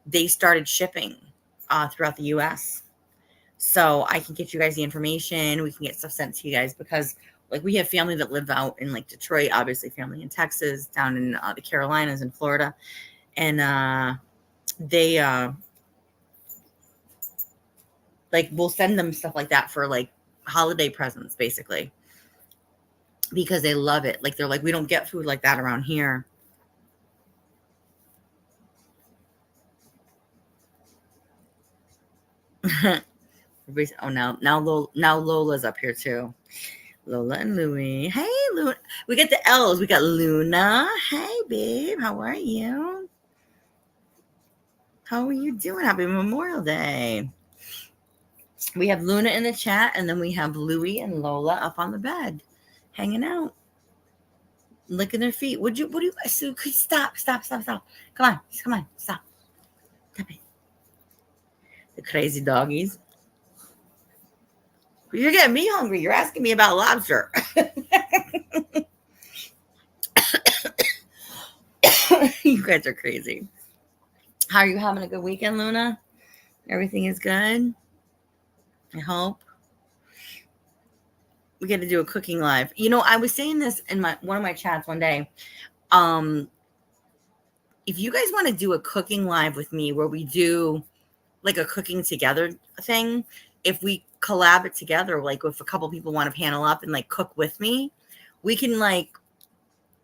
they started shipping throughout the US. So I can get you guys the information. We can get stuff sent to you guys because we have family that live out in Detroit, obviously family in Texas, down in the Carolinas and Florida. And they we'll send them stuff like that for holiday presents, basically, because they love it. Like, they're like, we don't get food like that around here. Oh, now Lola's up here too. Lola and Louie. Hey, Luna. We got the L's. We got Luna. Hey, babe. How are you? How are you doing? Happy Memorial Day. We have Luna in the chat, and then we have Louie and Lola up on the bed, hanging out, licking their feet. What do you guys do? Stop. Come on. Stop. Stop it. The crazy doggies. You're getting me hungry. You're asking me about lobster. You guys are crazy. How are you having a good weekend, Luna? Everything is good? I hope. We got to do a cooking live. I was saying this in one of my chats one day. If you guys want to do a cooking live with me where we do like a cooking together thing, if we collab it together, like if a couple people want to panel up and like cook with me, we can like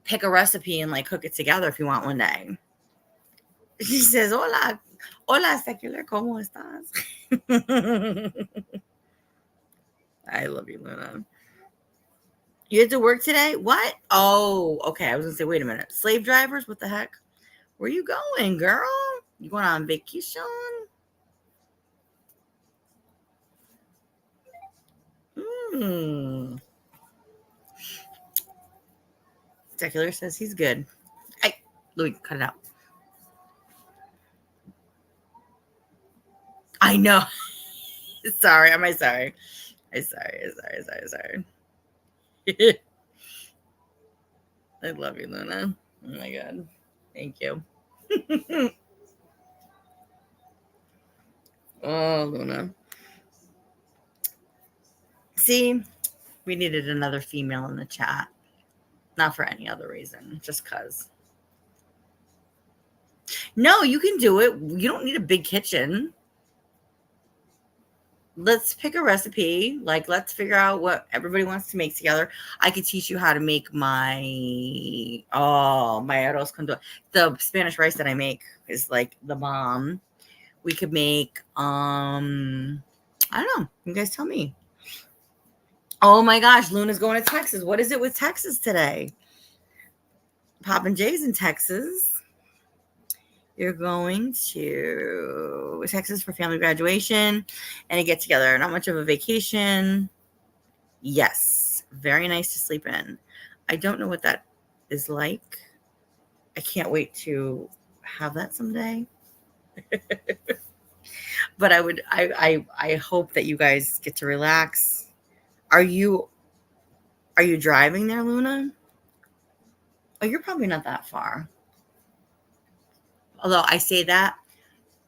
pick a recipe and like cook it together if you want one day. She says, hola, secular, ¿cómo estás? I love you, Luna. You had to work today? What? Oh, okay. I was going to say, wait a minute. Slave drivers? What the heck? Where you going, girl? You going on vacation? Secular says he's good. Hey, Louis, cut it out. I know. Sorry. Am I sorry? I'm sorry. I love you, Luna. Oh my God. Thank you. Oh, Luna. See, we needed another female in the chat. Not for any other reason, just because. No, you can do it. You don't need a big kitchen. Let's pick a recipe. Like, let's figure out what everybody wants to make together. I could teach you how to make my arroz con the Spanish rice that I make is like the bomb. We could make I don't know. You guys tell me. Oh my gosh, Luna's going to Texas. What is it with Texas today? Poppin' Jay's in Texas. You're going to Texas for family graduation and a get together. Not much of a vacation. Yes. Very nice to sleep in. I don't know what that is like. I can't wait to have that someday. But I hope that you guys get to relax. Are you driving there, Luna? Oh, you're probably not that far. Although I say that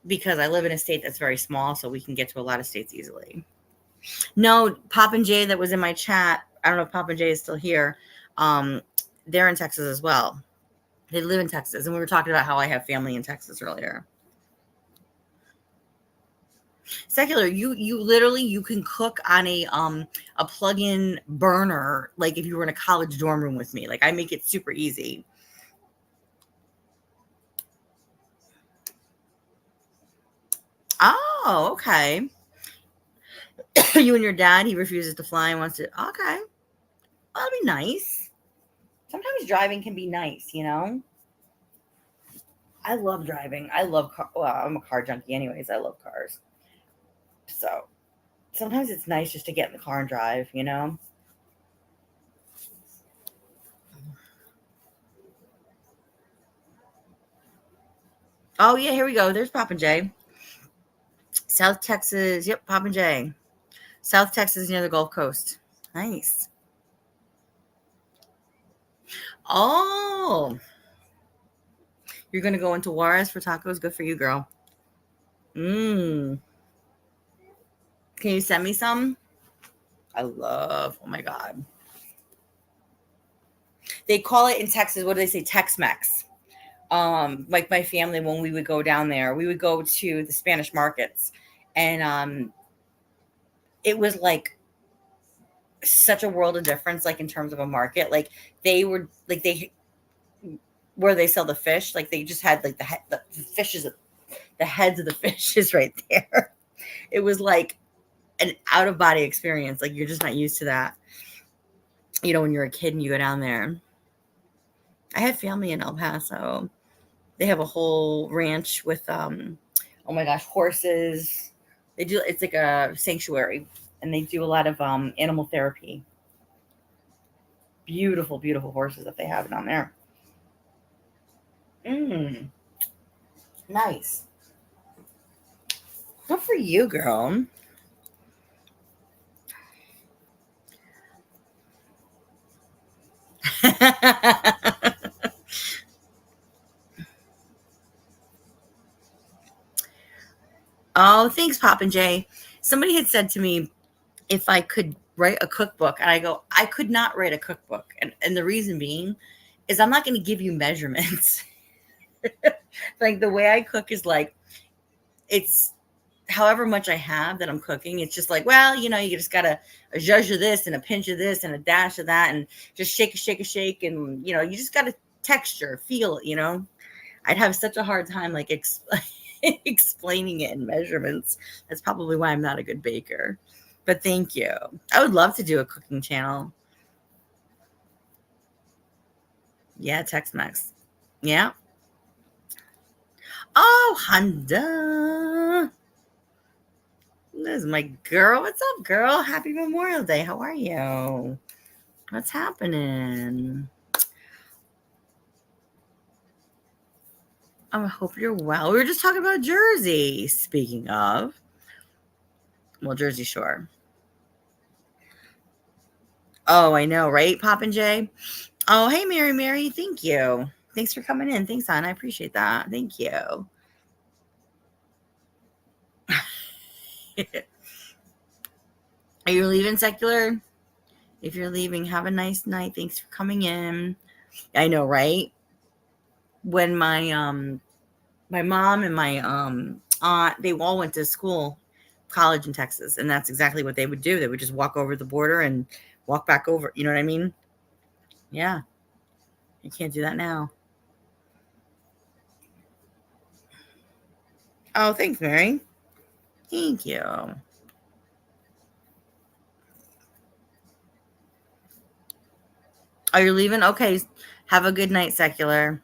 because I live in a state that's very small, so we can get to a lot of states easily. No, Pop and Jay that was in my chat, I don't know if Pop and Jay is still here. They're in Texas as well. They live in Texas, and we were talking about how I have family in Texas earlier. Secular, you literally you can cook on a plug-in burner, like if you were in a college dorm room with me. Like I make it super easy. Oh, okay. You and your dad, he refuses to fly and wants to. Okay, well, that'll be nice. Sometimes driving can be nice, you know. I love driving. I love car. Well, I'm a car junkie, anyways. I love cars. So sometimes it's nice just to get in the car and drive, you know. Oh yeah, here we go. There's Pop and Jay. South Texas. Yep, Pop and Jay. South Texas near the Gulf Coast. Nice. Oh, you're gonna go into Juarez for tacos? Good for you, girl. Can you send me some? I love. Oh my God. They call it in Texas. What do they say? Tex-Mex. Like my family, when we would go down there, we would go to the Spanish markets, and it was like such a world of difference, like in terms of a market. Like they were like they where they sell the fish, like they just had like the fishes, the heads of the fishes right there. It was like an out of body experience. Like you're just not used to that. You know, when you're a kid and you go down there. I had family in El Paso. They have a whole ranch with oh my gosh, horses. They do it's like a sanctuary and they do a lot of animal therapy. Beautiful, beautiful horses that they have down there. Mm, nice. Good for you, girl. Oh, thanks, Pop and Jay. Somebody had said to me if I could write a cookbook, and I go, I could not write a cookbook. And the reason being is I'm not going to give you measurements. Like the way I cook is like, it's however much I have that I'm cooking. It's just like, well, you know, you just got a zhuzh of this and a pinch of this and a dash of that and just shake, a shake, a shake. And, you know, you just got to texture, feel it, you know. I'd have such a hard time like explaining it in measurements. That's probably why I'm not a good baker. But thank you. I would love to do a cooking channel. Yeah, Tex-Mex. Yeah. Oh, Honda. This is my girl. What's up, girl? Happy Memorial Day. How are you? What's happening? I hope you're well. We were just talking about Jersey. Speaking of, well, Jersey Shore. Oh, I know, right, Pop and Jay? Oh, hey, Mary. Thank you. Thanks for coming in. Thanks, hon. I appreciate that. Thank you. Are you leaving, Secular? If you're leaving, have a nice night. Thanks for coming in. I know, right? When my mom and my aunt, they all went to school, college in Texas, and that's exactly what they would do. They would just walk over the border and walk back over. You know what I mean? Yeah, you can't do that now. Oh, thanks, Mary. Thank you. Are you leaving? Okay. Have a good night, Secular.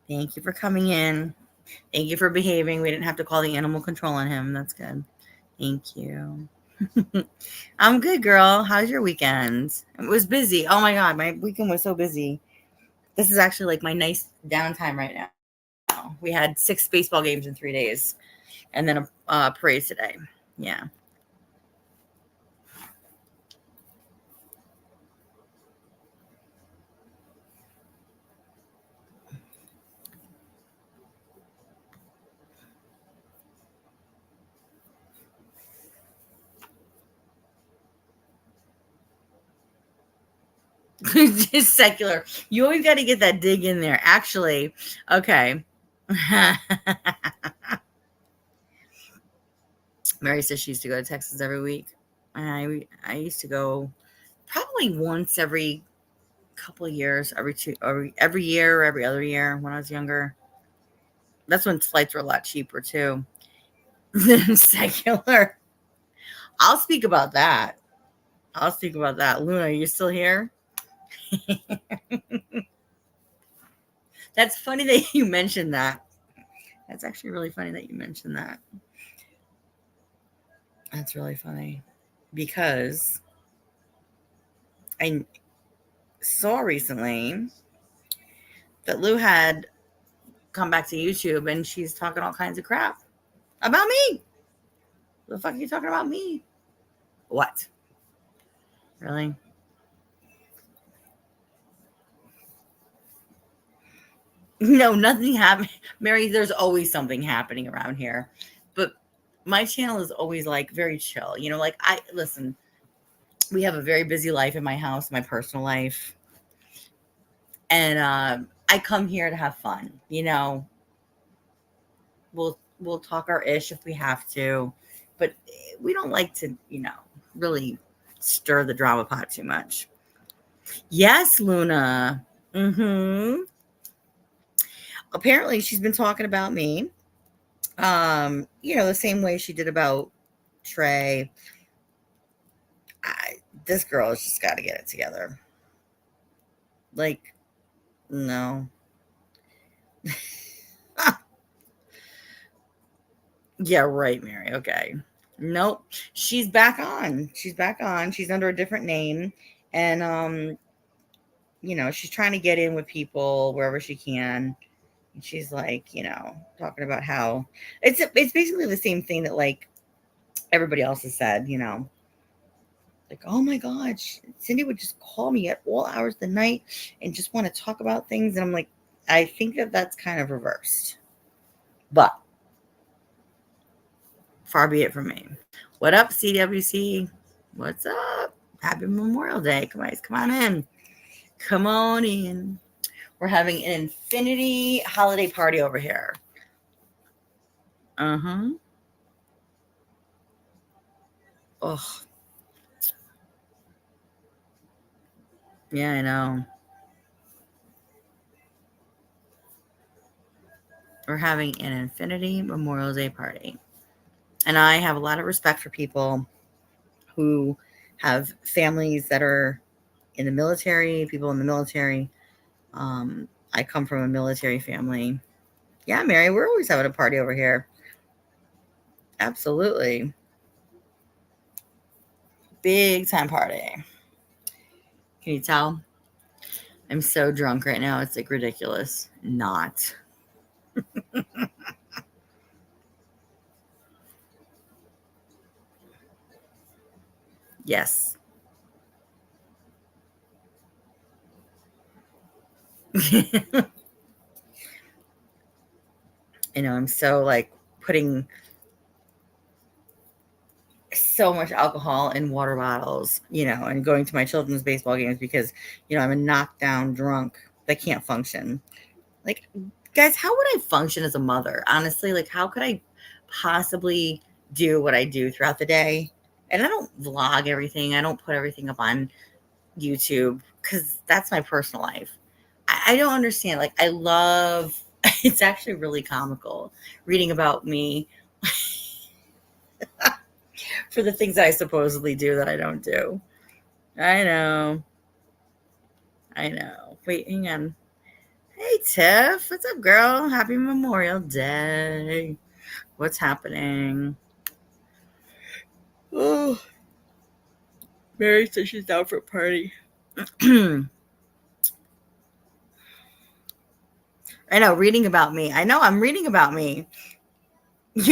Thank you for coming in. Thank you for behaving. We didn't have to call the animal control on him. That's good. Thank you. I'm good, girl. How's your weekend? It was busy. Oh my God, my weekend was so busy. This is actually like my nice downtime right now. We had 6 baseball games in 3 days and then a parade today. Yeah. Just Secular. You always got to get that dig in there. Actually, okay. Mary says she used to go to Texas every week. I used to go probably once every couple of years, every year or every other year when I was younger. That's when flights were a lot cheaper too than Secular. I'll speak about that. I'll speak about that. Luna, are you still here? That's funny that you mentioned that. That's actually really funny that you mentioned that. That's really funny because I saw recently that Lou had come back to YouTube and she's talking all kinds of crap about me. The fuck are you talking about me? What? Really? No, nothing happened. Mary, there's always something happening around here. But my channel is always like very chill. You know, like I listen, we have a very busy life in my house, my personal life. And I come here to have fun. You know, we'll talk our ish if we have to, but we don't like to, you know. really stir the drama pot too much. Yes, Luna. Apparently she's been talking about me. The same way she did about Trey. This girl has just got to get it together. Like, no. Yeah, right, Mary. Okay. Nope. She's back on. She's back on. She's under a different name. And she's trying to get in with people wherever she can. And she's like, talking about how it's basically the same thing that like everybody else has said, like, oh my God, Cindy would just call me at all hours of the night and just want to talk about things. And I'm like, I think that that's kind of reversed, but far be it from me. What up, CWC? What's up? Happy Memorial Day. Come on in. Come on in. We're having an infinity holiday party over here. Oh. Yeah, I know. We're having an infinity Memorial Day party. And I have a lot of respect for people who have families that are in the military, people in the military. I come from a military family. Yeah, Mary, we're always having a party over here. Absolutely. Big time party. Can you tell? I'm so drunk right now. It's like ridiculous. Not. Yes. I'm so like putting so much alcohol in water bottles, and going to my children's baseball games because, I'm a knockdown drunk that can't function. Like, guys, how would I function as a mother? Honestly, like, how could I possibly do what I do throughout the day? And I don't vlog everything. I don't put everything up on YouTube because that's my personal life. I don't understand. Like, I love, it's actually really comical reading about me for the things that I supposedly do that I don't do. I know. Wait, hang on. Hey, Tiff. What's up, girl? Happy Memorial Day. What's happening? Oh, Mary says she's down for a party. I know, reading about me. I know, I'm reading about me.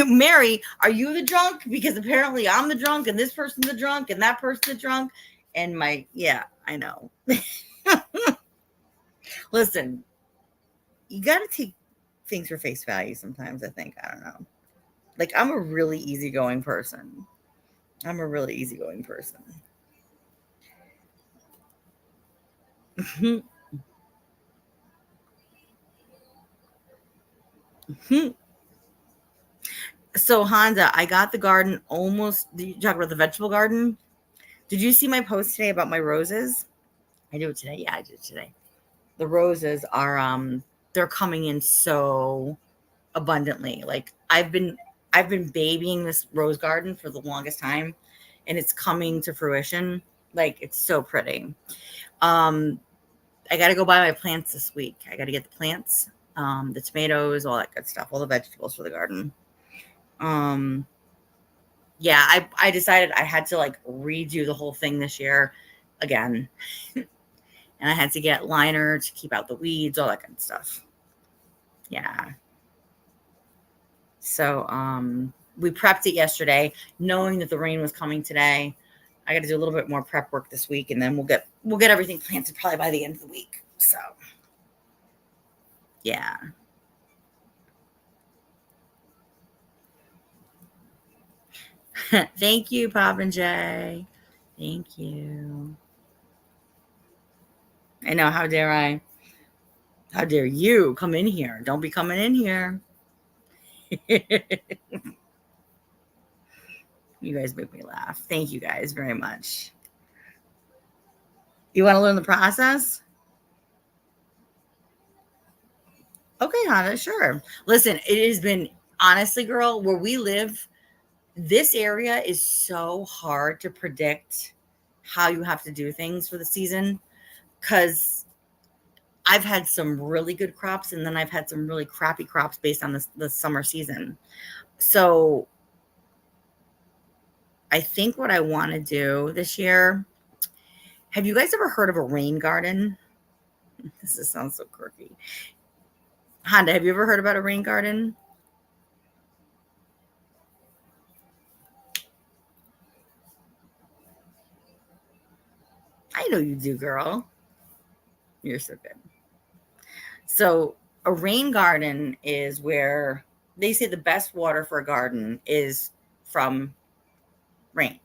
Mary, are you the drunk? Because apparently I'm the drunk, and this person's the drunk, and that person's the drunk. And yeah, I know. Listen, you got to take things for face value sometimes, I think. I don't know. Like, I'm a really easygoing person. So, Honda, I got the garden almost. Did you talk about the vegetable garden? Did you see my post today about my roses? I do it today. Yeah, I did it today. The roses are they're coming in so abundantly. Like, I've been babying this rose garden for the longest time, and it's coming to fruition. Like, it's so pretty. I got to go buy my plants this week. I got to get the plants, the tomatoes, all that good stuff, all the vegetables for the garden. Yeah, I decided I had to like redo the whole thing this year again. And I had to get liner to keep out the weeds, all that kind of stuff. Yeah. So we prepped it yesterday, knowing that the rain was coming today. I got to do a little bit more prep work this week, and then we'll get everything planted probably by the end of the week. So yeah. Thank you, Pop and Jay. Thank you. I know. How dare I? How dare you come in here? Don't be coming in here. You guys make me laugh. Thank you guys very much. You want to learn the process? Okay, Hannah, sure. Listen, it has been honestly, girl, where we live, this area is so hard to predict how you have to do things for the season because I've had some really good crops and then I've had some really crappy crops based on the summer season. So I think what I want to do this year, have you guys ever heard of a rain garden? Sounds so quirky. Honda, have you ever heard about a rain garden? I know you do, girl. You're so good. So a rain garden is where they say the best water for a garden is from rain.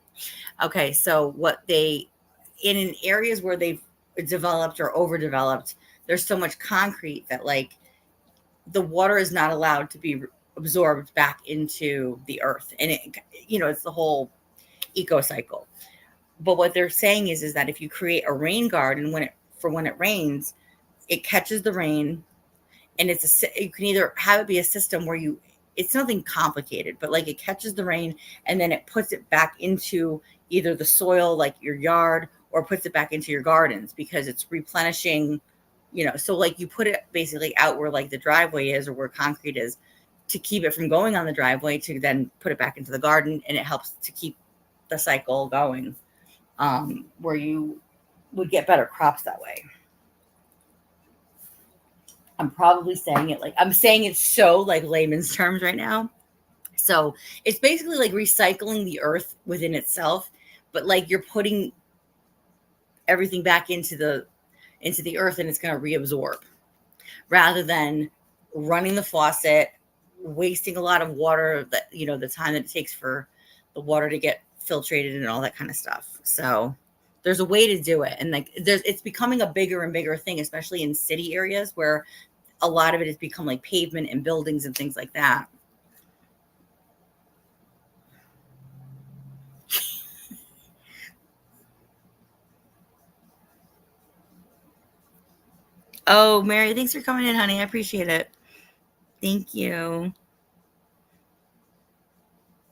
Okay, so what they in areas where they've developed or overdeveloped, there's so much concrete that like the water is not allowed to be absorbed back into the earth, and it's the whole eco cycle. But what they're saying is that if you create a rain garden when it rains, it catches the rain, and you can either have it be a system where it's nothing complicated, but like it catches the rain and then it puts it back into either the soil, like your yard, or puts it back into your gardens because it's replenishing, so like you put it basically out where like the driveway is or where concrete is to keep it from going on the driveway to then put it back into the garden, and it helps to keep the cycle going, where you would get better crops that way. I'm probably saying it like I'm saying it so like layman's terms right now. So it's basically like recycling the earth within itself, but like you're putting everything back into the earth and it's going to reabsorb rather than running the faucet, wasting a lot of water that, the time that it takes for the water to get filtrated and all that kind of stuff. So there's a way to do it. And like it's becoming a bigger and bigger thing, especially in city areas where a lot of it has become like pavement and buildings and things like that. Oh, Mary, thanks for coming in, honey. I appreciate it. Thank you.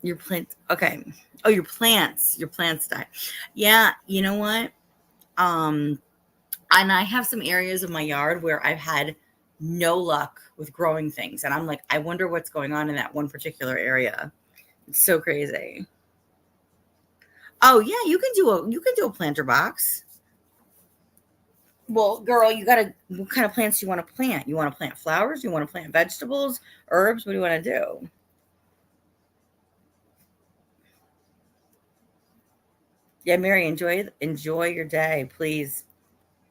Your plants. Okay. Oh, your plants. Your plants die. Yeah. You know what? Um, and I have some areas of my yard where I've had no luck with growing things. And I'm like, I wonder what's going on in that one particular area. It's so crazy. Oh yeah, you can do a planter box. Well, girl, what kind of plants do you want to plant? You want to plant flowers? You want to plant vegetables, herbs? What do you want to do? Yeah, Mary, enjoy your day, please.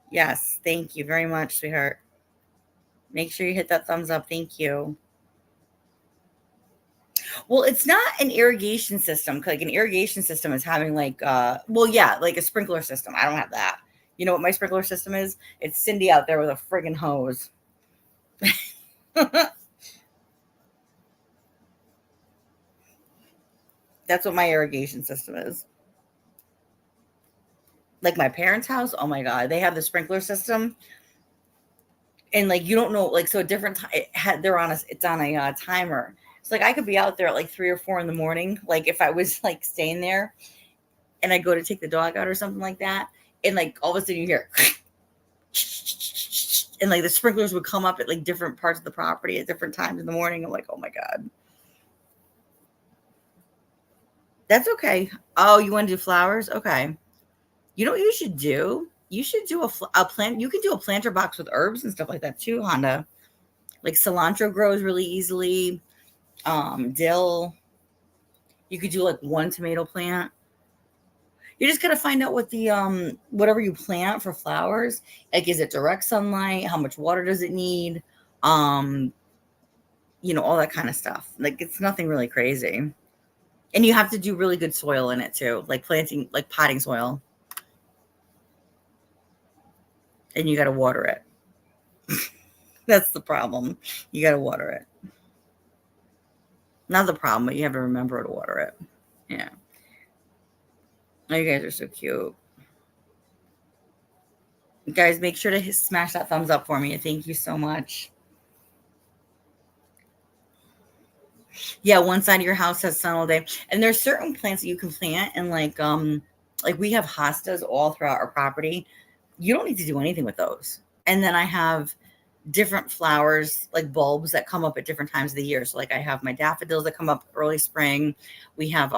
Yes, thank you very much, sweetheart. Make sure you hit that thumbs up. Thank you. Well, it's not an irrigation system. Like an irrigation system is having like well, yeah, like a sprinkler system. I don't have that. You know what my sprinkler system is? It's Cindy out there with a friggin' hose. That's what my irrigation system is. Like my parents' house, oh my god, they have the sprinkler system, and like you don't know, like so a different time. It's on a timer. It's like I could be out there at like 3 or 4 in the morning, like if I was like staying there, and I go to take the dog out or something like that, and like all of a sudden you hear, and like the sprinklers would come up at like different parts of the property at different times in the morning. I'm like, oh my god, that's okay. Oh, you want to do flowers? Okay. You know what you should do? You should do a plant. You can do a planter box with herbs and stuff like that too, Honda. Like cilantro grows really easily. Dill. You could do like one tomato plant. You just gotta find out what the whatever you plant for flowers, like is it direct sunlight? How much water does it need? Um, all that kind of stuff. Like it's nothing really crazy. And you have to do really good soil in it too, like planting, like potting soil. And you gotta water it. That's the problem. You gotta water it. Not the problem, but you have to remember to water it. Yeah. Oh, you guys are so cute. You guys, make sure to smash that thumbs up for me. Thank you so much. Yeah, one side of your house has sun all day. And there's certain plants that you can plant and like we have hostas all throughout our property. You don't need to do anything with those. And then I have different flowers, like bulbs that come up at different times of the year. So like I have my daffodils that come up early spring. We have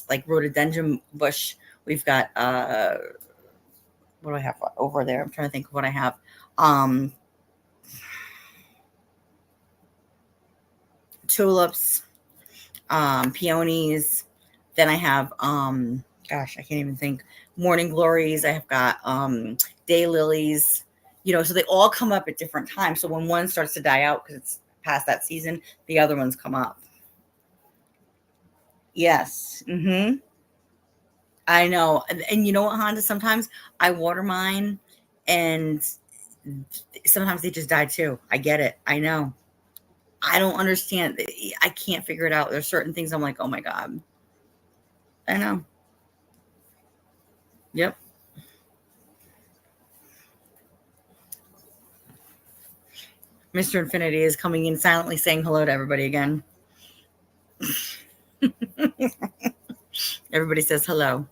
like rhododendron bush. We've got what do I have over there? I'm trying to think of what I have. Um Tulips, peonies. Then I have gosh, I can't even think. Morning glories. I have got daylilies. So they all come up at different times. So when one starts to die out because it's past that season, the other ones come up. Yes. I know. And you know what, Honda? Sometimes I water mine and sometimes they just die too. I get it. I know. I don't understand. I can't figure it out. There's certain things I'm like, oh my God. I know. Yep. Mr. Infinity is coming in silently saying hello to everybody again. Everybody says hello.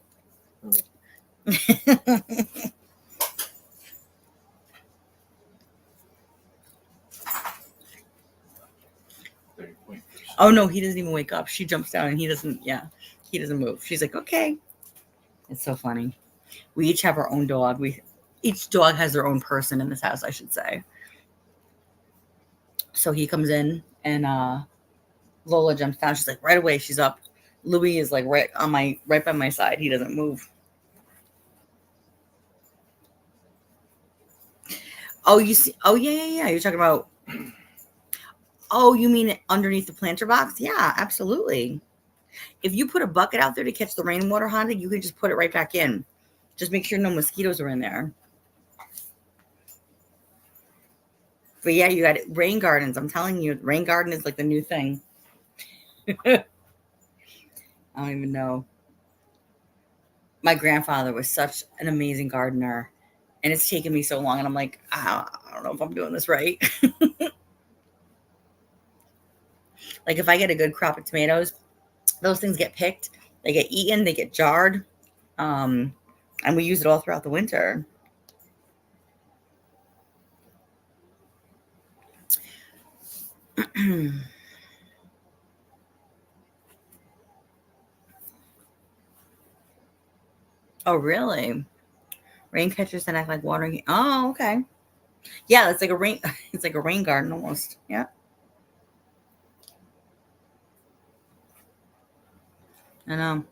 Oh no, he doesn't even wake up. She jumps down and he doesn't move. She's like, okay. It's so funny. We each have our own dog. Each dog has their own person in this house, I should say. So he comes in and Lola jumps down. She's like, right away, she's up. Louis is like right by my side. He doesn't move. Oh, you see? Oh, yeah. You're talking about. Oh, you mean underneath the planter box? Yeah, absolutely. If you put a bucket out there to catch the rainwater, Honda, you can just put it right back in. Just make sure no mosquitoes are in there. But yeah, you got rain gardens. I'm telling you, rain garden is like the new thing. I don't even know. My grandfather was such an amazing gardener, and it's taken me so long. And I'm like, I don't know if I'm doing this right. Like if I get a good crop of tomatoes, those things get picked, they get eaten, they get jarred, and we use it all throughout the winter. Oh, really? Rain catchers that act like watering. Oh, okay. Yeah, it's like a rain. It's like a rain garden almost. Yeah, I know.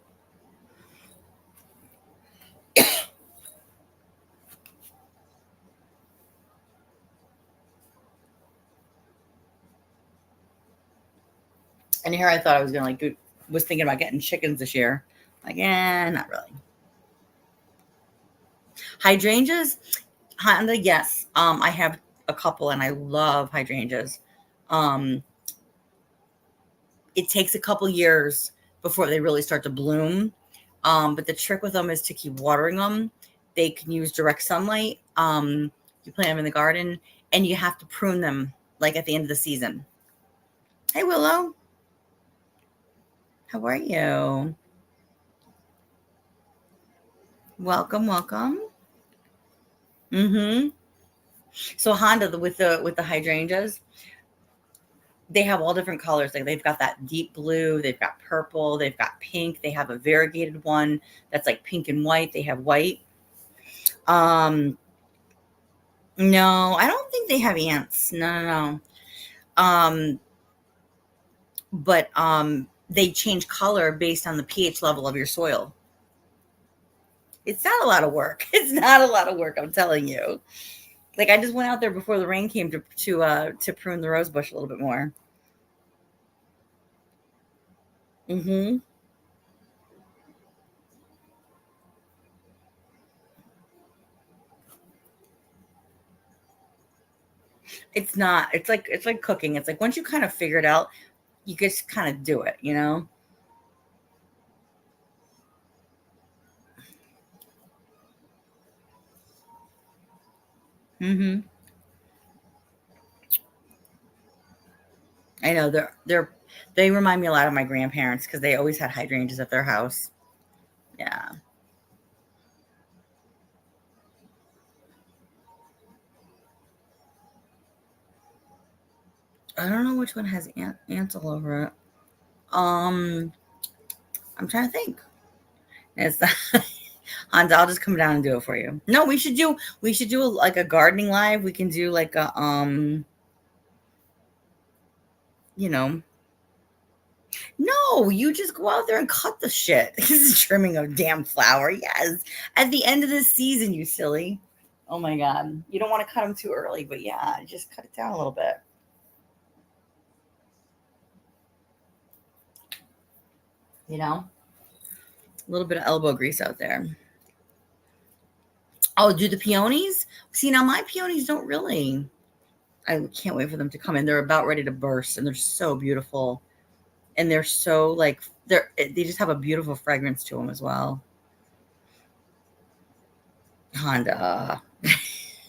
And here I thought I was gonna was thinking about getting chickens this year. Like, not really. Hydrangeas, Honda, yes. I have a couple, and I love hydrangeas. Um, it takes a couple years before they really start to bloom. But the trick with them is to keep watering them. They can use direct sunlight. You plant them in the garden, and you have to prune them like at the end of the season. Hey, Willow, how are you? Welcome, welcome. Mm-hmm. So Honda with the hydrangeas, they have all different colors. Like they've got that deep blue, they've got purple, they've got pink, they have a variegated one that's like pink and white. They have white. Um, no, I don't think they have ants. No. Um, but they change color based on the pH level of your soil. It's not a lot of work. It's not a lot of work, I'm telling you. Like I just went out there before the rain came to prune the rose bush a little bit more. Mm-hmm. It's not. It's like cooking. It's like once you kind of figure it out, you just kind of do it. Mm-hmm. I know they remind me a lot of my grandparents because they always had hydrangeas at their house. Yeah. I don't know which one has ants all over it. Um, I'm trying to think. It's Hans, I'll just come down and do it for you. No, we should do like a gardening live. We can do like a you know, no, you just go out there and cut the shit. This is trimming a damn flower. Yes. At the end of the season, you silly. Oh my god. You don't want to cut them too early, but yeah, just cut it down a little bit. You know? A little bit of elbow grease out there. Oh, do the peonies? See, now my peonies don't really. I can't wait for them to come in. They're about ready to burst and they're so beautiful. And they're so like they just have a beautiful fragrance to them as well. Honda.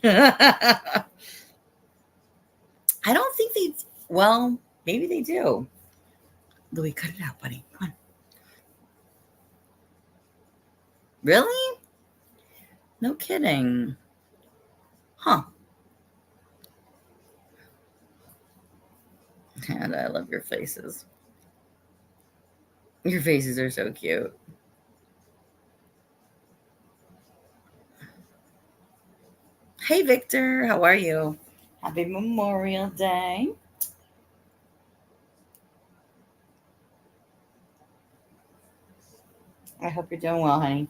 I don't think they. Well, maybe they do. Louis, cut it out, buddy. Come on. Really? No kidding. Huh. And I love your faces. Your faces are so cute. Hey, Victor. How are you? Happy Memorial Day. I hope you're doing well, honey.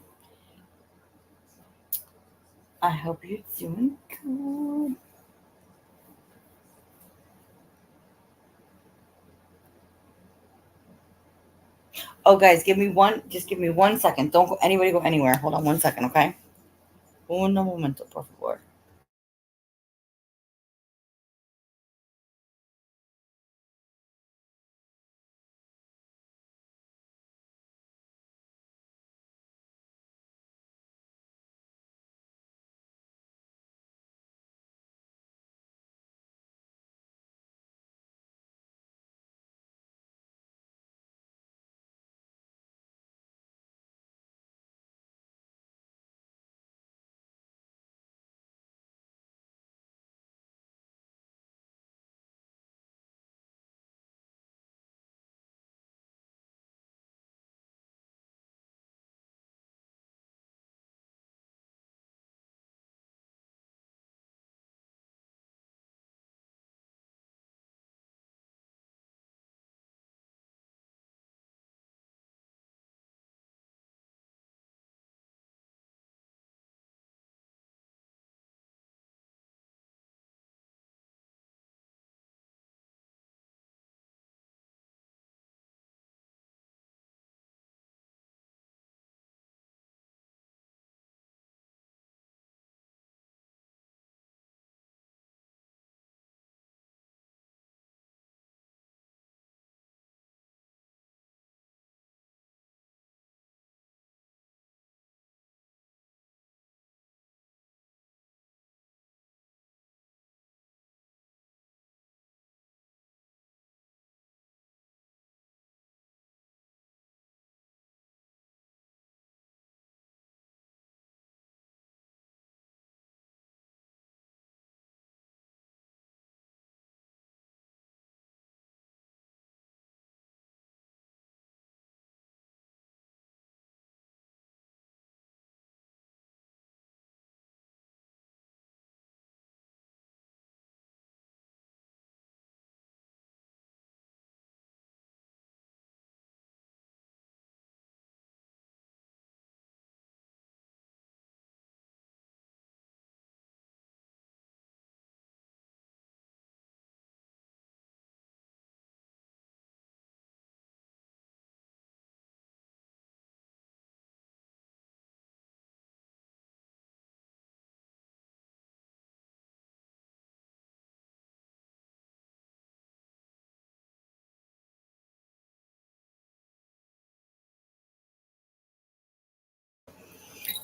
I hope you're doing good. Oh, guys, just give me 1 second. Don't go anybody go anywhere. Hold on 1 second, okay? Un momento, por favor.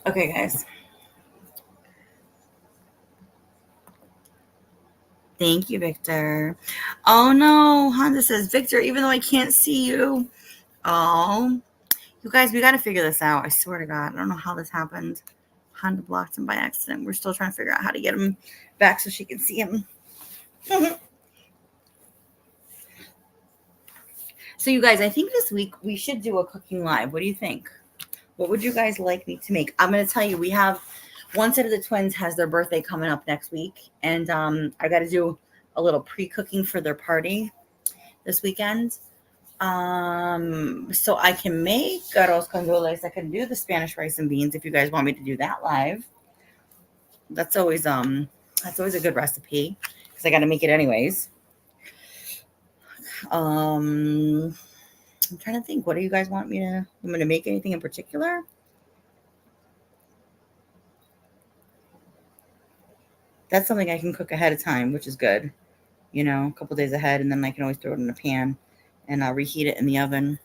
Okay, guys. Thank you, Victor. Oh no, Honda says, Victor, even though I can't see you. Oh, you guys, we got to figure this out. I swear to God. I don't know how this happened. Honda blocked him by accident. We're still trying to figure out how to get him back so she can see him. So, you guys, I think this week we should do a cooking live. What do you think? What would you guys like me to make? I'm going to tell you, we have one set of the twins has their birthday coming up next week. And I got to do a little pre-cooking for their party this weekend. So I can make arroz con dulces. I can do the Spanish rice and beans if you guys want me to do that live. That's always a good recipe because I got to make it anyways. I'm trying to think. What do you guys want me to? I'm going to make anything in particular? That's something I can cook ahead of time, which is good. You know, a couple days ahead, and then I can always throw it in a pan and I'll reheat it in the oven.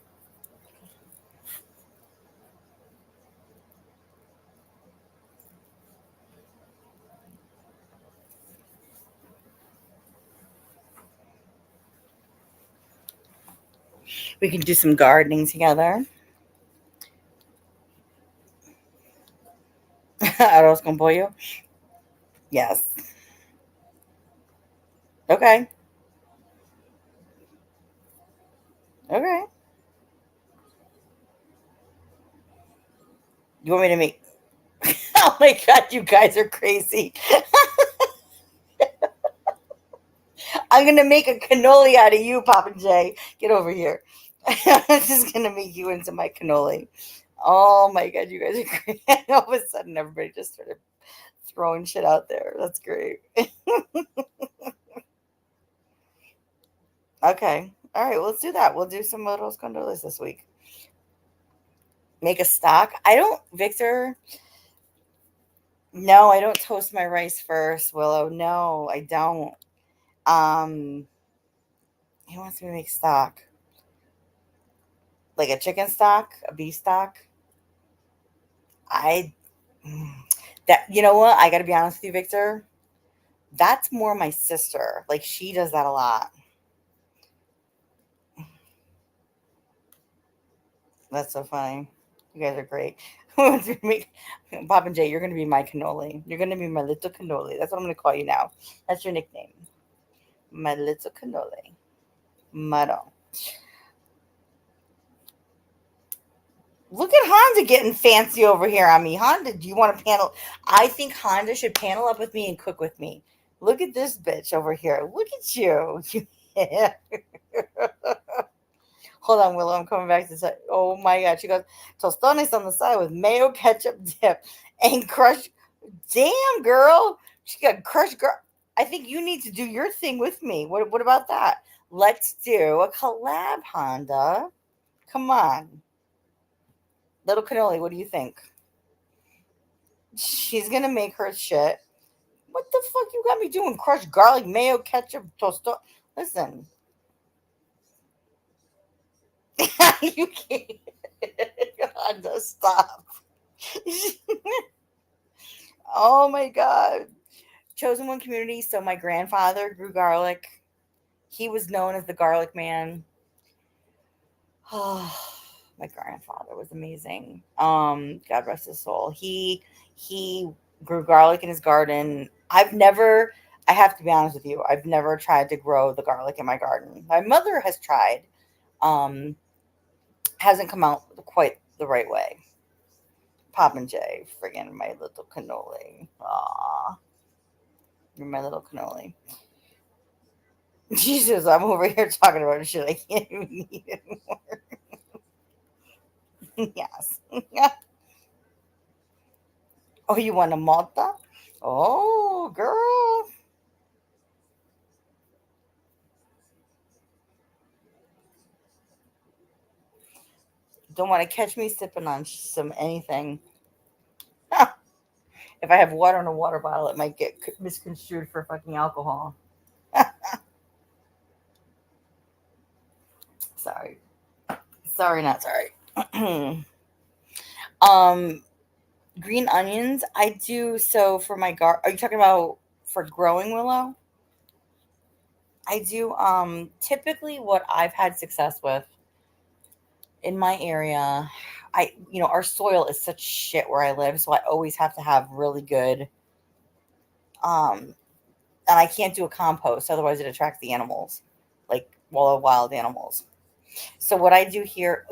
We can do some gardening together. Arroz con pollo. Yes. Okay. Okay. You want me to make? Oh my God, you guys are crazy. I'm gonna make a cannoli out of you, Papa J. Get over here. I'm just gonna make you into my cannoli. Oh my God, you guys are great. All of a sudden, everybody just started throwing shit out there. That's great. Okay. All right. Well, let's do that. We'll do some arroz con dulces this week. Make a stock. I don't, Victor. No, I don't toast my rice first, Willow. No, I don't. Um, he wants me to make stock, like a chicken stock, a beef stock. I that you know what? I got to be honest with you, Victor. That's more my sister. Like she does that a lot. That's so funny. You guys are great. Bob and Jay, you're going to be my cannoli. You're going to be my little cannoli. That's what I'm going to call you now. That's your nickname. My little cannoli. Mado. Look at Honda getting fancy over here on me. Honda, do you want to panel? I think Honda should panel up with me and cook with me. Look at this bitch over here. Look at you. Hold on, Willow. I'm coming back to say, oh my God. She goes, tostones on the side with mayo ketchup dip and crushed. Damn, girl. She got crushed. Girl. I think you need to do your thing with me. What about that? Let's do a collab, Honda. Come on. Little cannoli, what do you think? She's going to make her shit. What the fuck you got me doing? Crushed garlic, mayo, ketchup, tosto. Listen. You can't. Honda, stop. Oh my God. Chosen one community. So my grandfather grew garlic. He was known as the garlic man. Oh, my grandfather was amazing. God rest his soul. He grew garlic in his garden. I have to be honest with you, I've never tried to grow the garlic in my garden. My mother has tried. Um, hasn't come out quite the right way. Pop and J, friggin' my little cannoli. Aw, you're my little cannoli. Jesus, I'm over here talking about shit I can't even eat anymore. Yes. Oh, you want a malta? Oh, girl. Don't want to catch me sipping on some anything. If I have water in a water bottle, it might get misconstrued for fucking alcohol. Sorry. Sorry, not sorry. um, green onions. I do so for my Are you talking about for growing, Willow? I do typically what I've had success with in my area. Our soil is such shit where I live, so I always have to have really good um and I can't do a compost, otherwise it attracts the animals, like wild animals. So what I do here,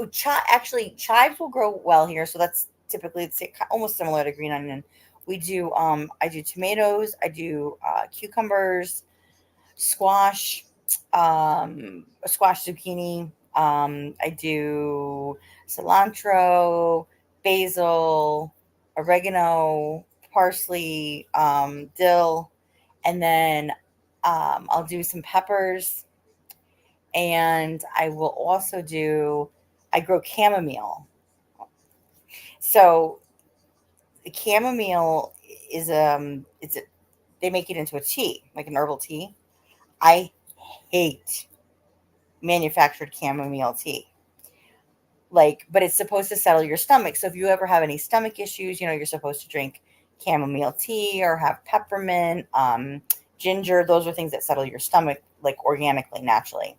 actually chives will grow well here, so that's typically it's almost similar to green onion. I do tomatoes, I do cucumbers, squash, squash zucchini. I do cilantro, basil, oregano, parsley, dill, and then I'll do some peppers, and I will also do. I grow chamomile. So the chamomile is it's a, they make it into a tea, like an herbal tea. I hate manufactured chamomile tea. Like, but it's supposed to settle your stomach. So if you ever have any stomach issues, you're supposed to drink chamomile tea or have peppermint, ginger. Those are things that settle your stomach, like organically, naturally.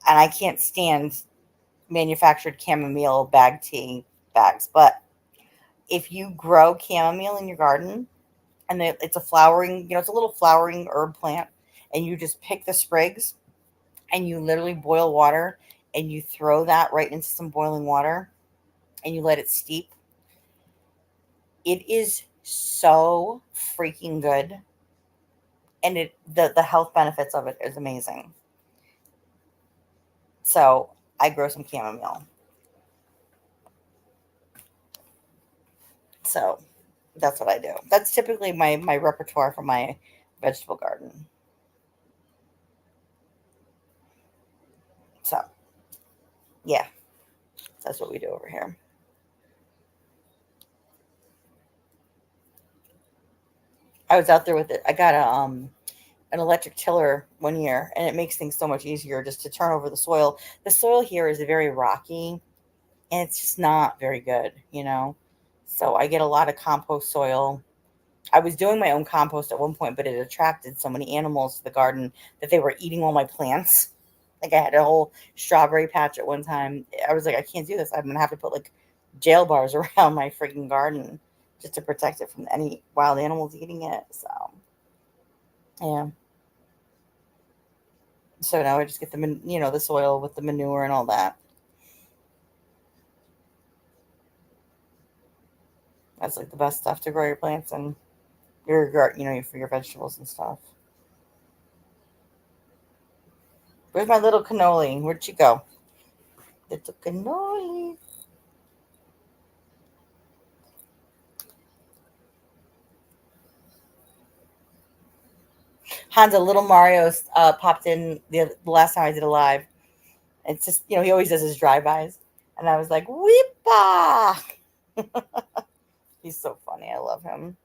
And I can't stand manufactured chamomile bag tea bags. But if you grow chamomile in your garden, and it's a flowering, it's a little flowering herb plant, and you just pick the sprigs and you literally boil water and you throw that right into some boiling water and you let it steep. It is so freaking good, and the health benefits of it is amazing. So I grow some chamomile. So that's what I do. That's typically my repertoire for my vegetable garden. So yeah, that's what we do over here. I was out there with it. I got a an electric tiller one year, and it makes things so much easier just to turn over the soil. The soil here is very rocky, and it's just not very good. So I get a lot of compost soil. I was doing my own compost at one point, but it attracted so many animals to the garden that they were eating all my plants. Like I had a whole strawberry patch at one time. I was like, I can't do this. I'm gonna have to put like jail bars around my freaking garden just to protect it from any wild animals eating it. So yeah. So now I just get the soil with the manure and all that. That's like the best stuff to grow your plants and for your vegetables and stuff. Where's my little cannoli? Where'd she go? Little cannoli. Hansa, little Mario popped in the last time I did a live. It's just, he always does his drive-bys. And I was like, Weepa! He's so funny. I love him.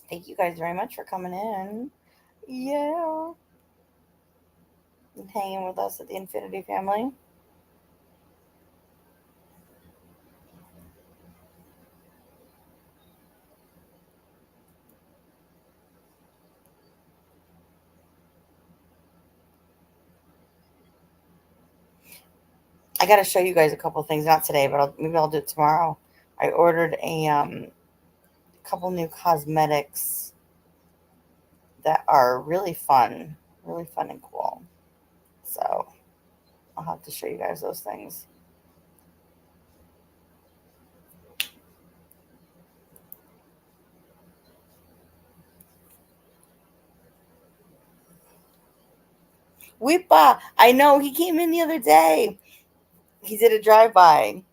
Thank you guys very much for coming in. Yeah. And hanging with us at the Infinity family. I got to show you guys a couple things. Not today, but maybe I'll do it tomorrow. I ordered a couple new cosmetics that are really fun and cool. So I'll have to show you guys those things. Weepa! I know he came in the other day. He did a drive by.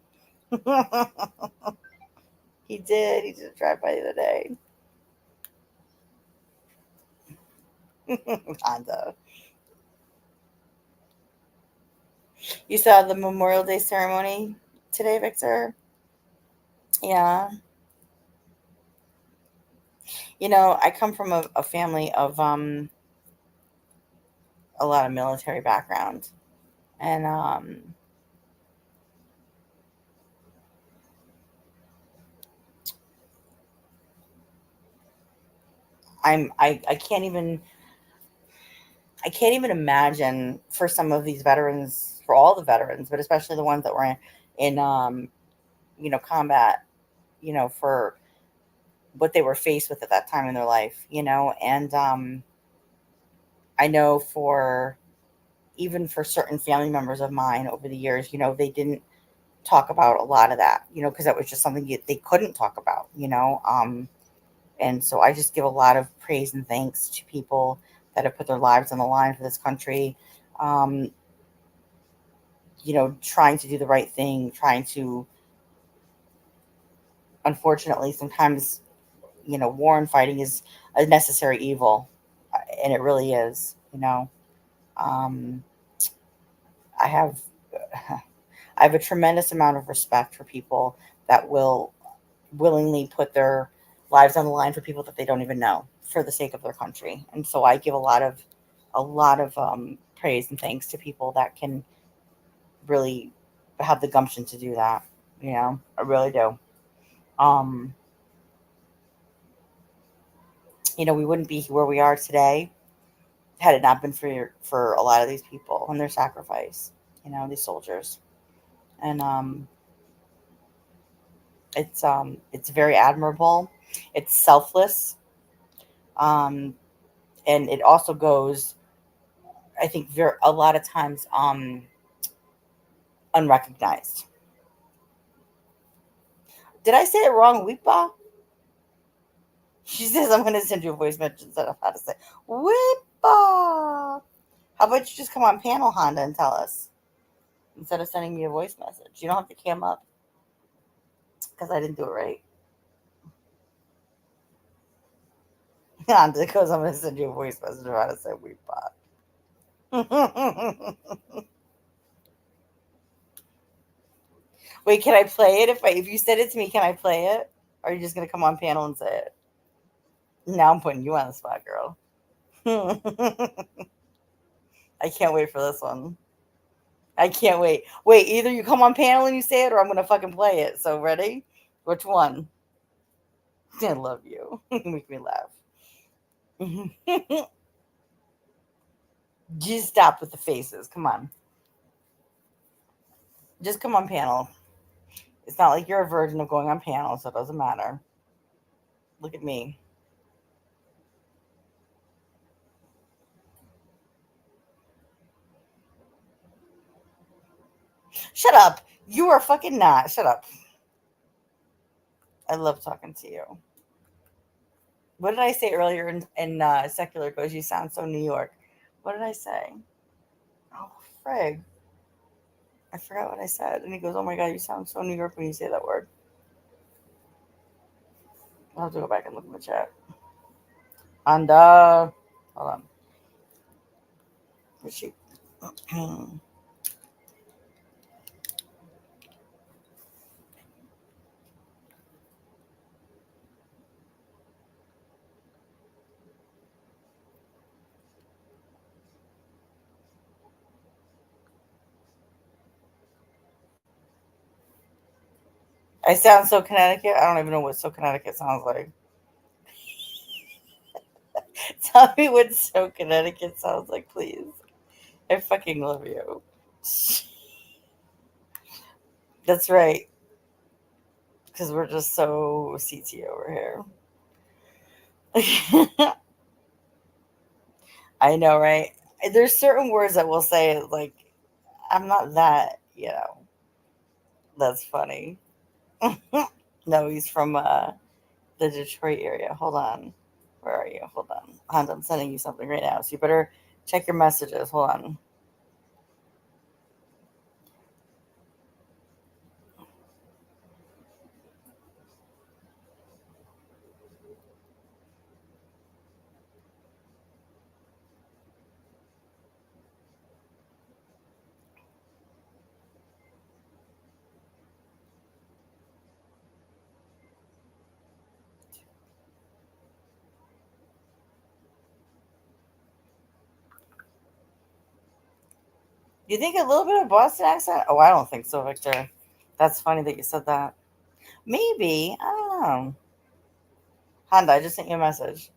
He did. He did a drive by the other day. Honda. You saw the Memorial Day ceremony today, Victor? Yeah. I come from a family of a lot of military background, and I can't even imagine for some of these veterans, for all the veterans, but especially the ones that were in combat, for what they were faced with at that time in their life, and I know for even for certain family members of mine over the years, they didn't talk about a lot of that, because that was just something they couldn't talk about, and so I just give a lot of praise and thanks to people that have put their lives on the line for this country. Um, trying to do the right thing, trying to, unfortunately, sometimes, war and fighting is a necessary evil, and it really is. Um, I have, I have a tremendous amount of respect for people that will willingly put their lives on the line for people that they don't even know for the sake of their country, and so I give a lot of praise and thanks to people that can really have the gumption to do that. I really do. Um, we wouldn't be where we are today had it not been for a lot of these people and their sacrifice. These soldiers, and it's very admirable. It's selfless, um, and it also goes, I think, a lot of times unrecognized. Did I say it wrong, Weepa? She says I'm going to send you a voice message instead of how to say Weepa. How about you just come on panel, Honda, and tell us instead of sending me a voice message? You don't have to cam up because I didn't do it right. Honda goes, I'm going to send you a voice message of how to say Weepa. Wait, can I play it? If you said it to me, can I play it? Or are you just gonna come on panel and say it? Now I'm putting you on the spot, girl. I can't wait for this one. I can't wait. Wait, either you come on panel and you say it, or I'm gonna fucking play it. So ready? Which one? I love you. Make me laugh. Just stop with the faces. Come on. Just come on panel. It's not like you're a virgin of going on panel, so it doesn't matter. Look at me. Shut up. You are fucking not. Shut up. I love talking to you. What did I say earlier in secular goes? You sound so New York. What did I say? Oh, frig. I forgot what I said. And he goes, oh my God, you sound so New York when you say that word. I'll have to go back and look in the chat. And, hold on. Where's she? I sound so Connecticut. I don't even know what so Connecticut sounds like. Tell me what so Connecticut sounds like, please. I fucking love you. That's right. Because we're just so CT over here. I know, right? There's certain words that we'll say, like, I'm not that. That's funny. No, he's from the Detroit area. Hold on. Where are you? Hold on. Hans, I'm sending you something right now. So you better check your messages. Hold on. You think a little bit of Boston accent? Oh, I don't think so, Victor. That's funny that you said that. Maybe. I don't know. Honda, I just sent you a message.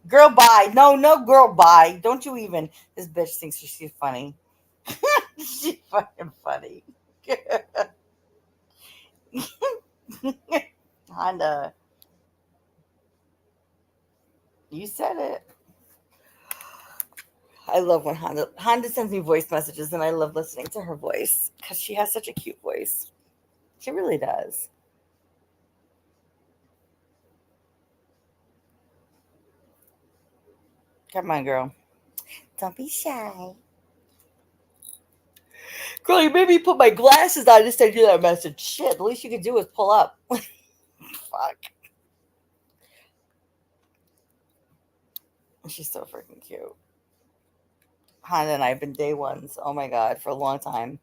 Girl, bye. No, no, girl, bye. Don't you even. This bitch thinks she's funny. She's fucking funny. Honda, you said it. I love when Honda sends me voice messages, and I love listening to her voice because she has such a cute voice. She really does. Come on, girl. Don't be shy. Girl, you made me put my glasses on to send you that message. Shit, the least you could do is pull up. Fuck. She's so freaking cute. Honda and I have been day ones. Oh my god, for a long time.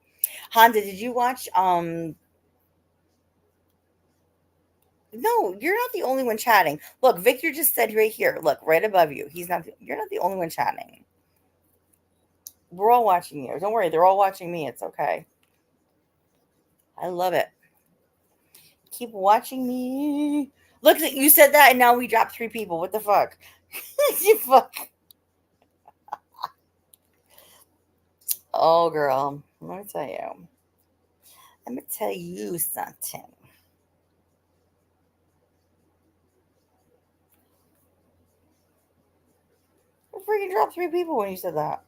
Honda, did you watch no, you're not the only one chatting. Look, Victor just said right here. Look, right above you. You're not the only one chatting. We're all watching you. Don't worry, they're all watching me. It's okay. I love it. Keep watching me. Look, you said that, and now we dropped 3 people. What the fuck? You fuck. Oh, girl. Let me tell you. Let me tell you something. We freaking dropped 3 people when you said that.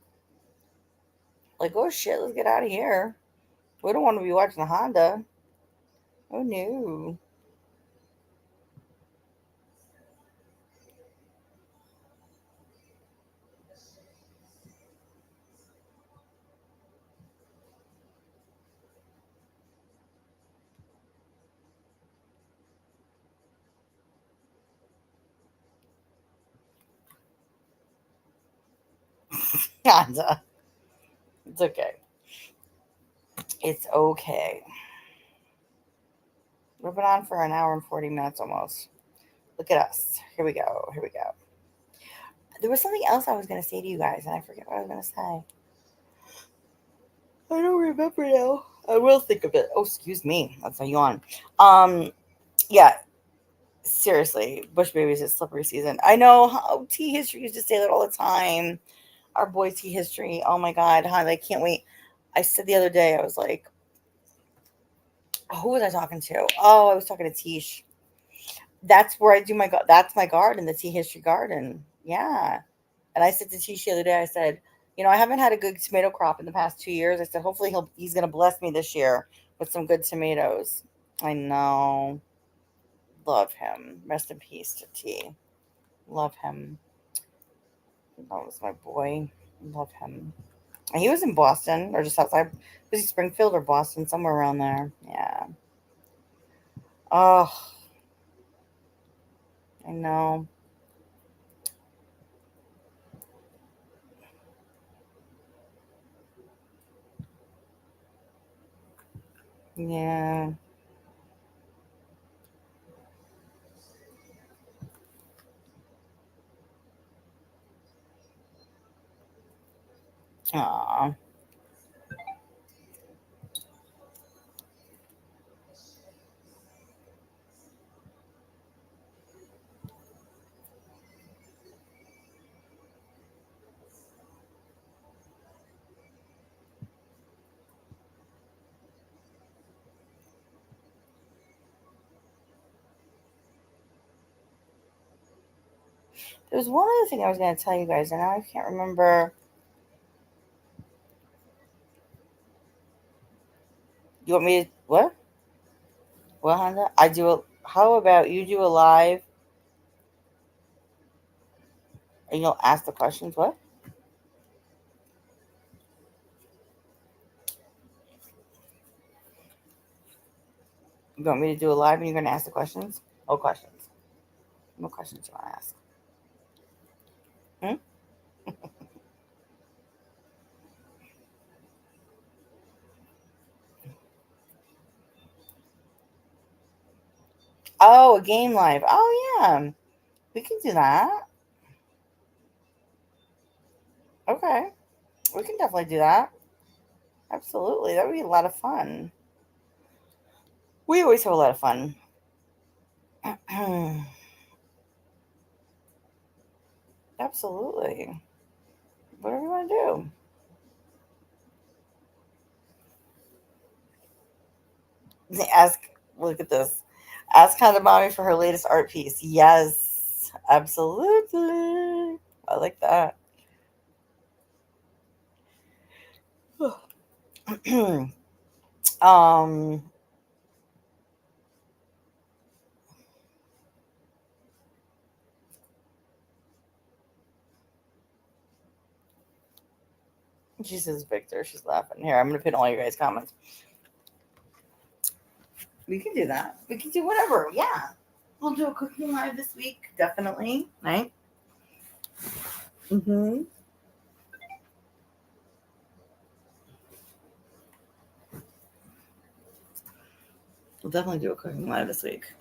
Like, oh shit, let's get out of here. We don't want to be watching the Honda. Oh no. Honda. It's okay. It's okay. We've been on for an hour and 40 minutes almost. Look at us. Here we go. Here we go. There was something else I was going to say to you guys, and I forget what I was going to say. I don't remember now. I will think of it. Oh, excuse me. That's a yawn. Um, yeah, seriously, Bush Babies is slippery season. I know how T History used to say that all the time. Our boy T History. Oh my God, huh? I can't wait. I said the other day, I was like, who was I talking to? Oh, I was talking to Tish. That's where I do that's my garden, the Tea History Garden. Yeah. And I said to Tish the other day, I said, I haven't had a good tomato crop in the past 2 years. I said, hopefully he's gonna bless me this year with some good tomatoes. I know. Love him. Rest in peace to T. Love him. That was my boy. Love him. And he was in Boston or just outside. Was he Springfield or Boston? Somewhere around there. Yeah. Oh, I know. Yeah. Aw. There was one other thing I was going to tell you guys, and now I can't remember. You want me to what? What, Honda? I do a. How about you do a live and you'll ask the questions? What? You want me to do a live and you're going to ask the questions? Oh, questions. What questions you want to ask? Hmm? Oh, a game live. Oh, yeah. We can do that. Okay. We can definitely do that. Absolutely. That would be a lot of fun. We always have a lot of fun. Absolutely. Whatever you want to do. Ask, look at this. Ask Honda Mommy for her latest art piece. Yes, absolutely. I like that. um, she says Victor. She's laughing. Here, I'm gonna pin all your guys' comments. We can do that. We can do whatever. Yeah, we'll do a cooking live this week. Definitely. Right. Mm-hmm. We'll definitely do a cooking live this week.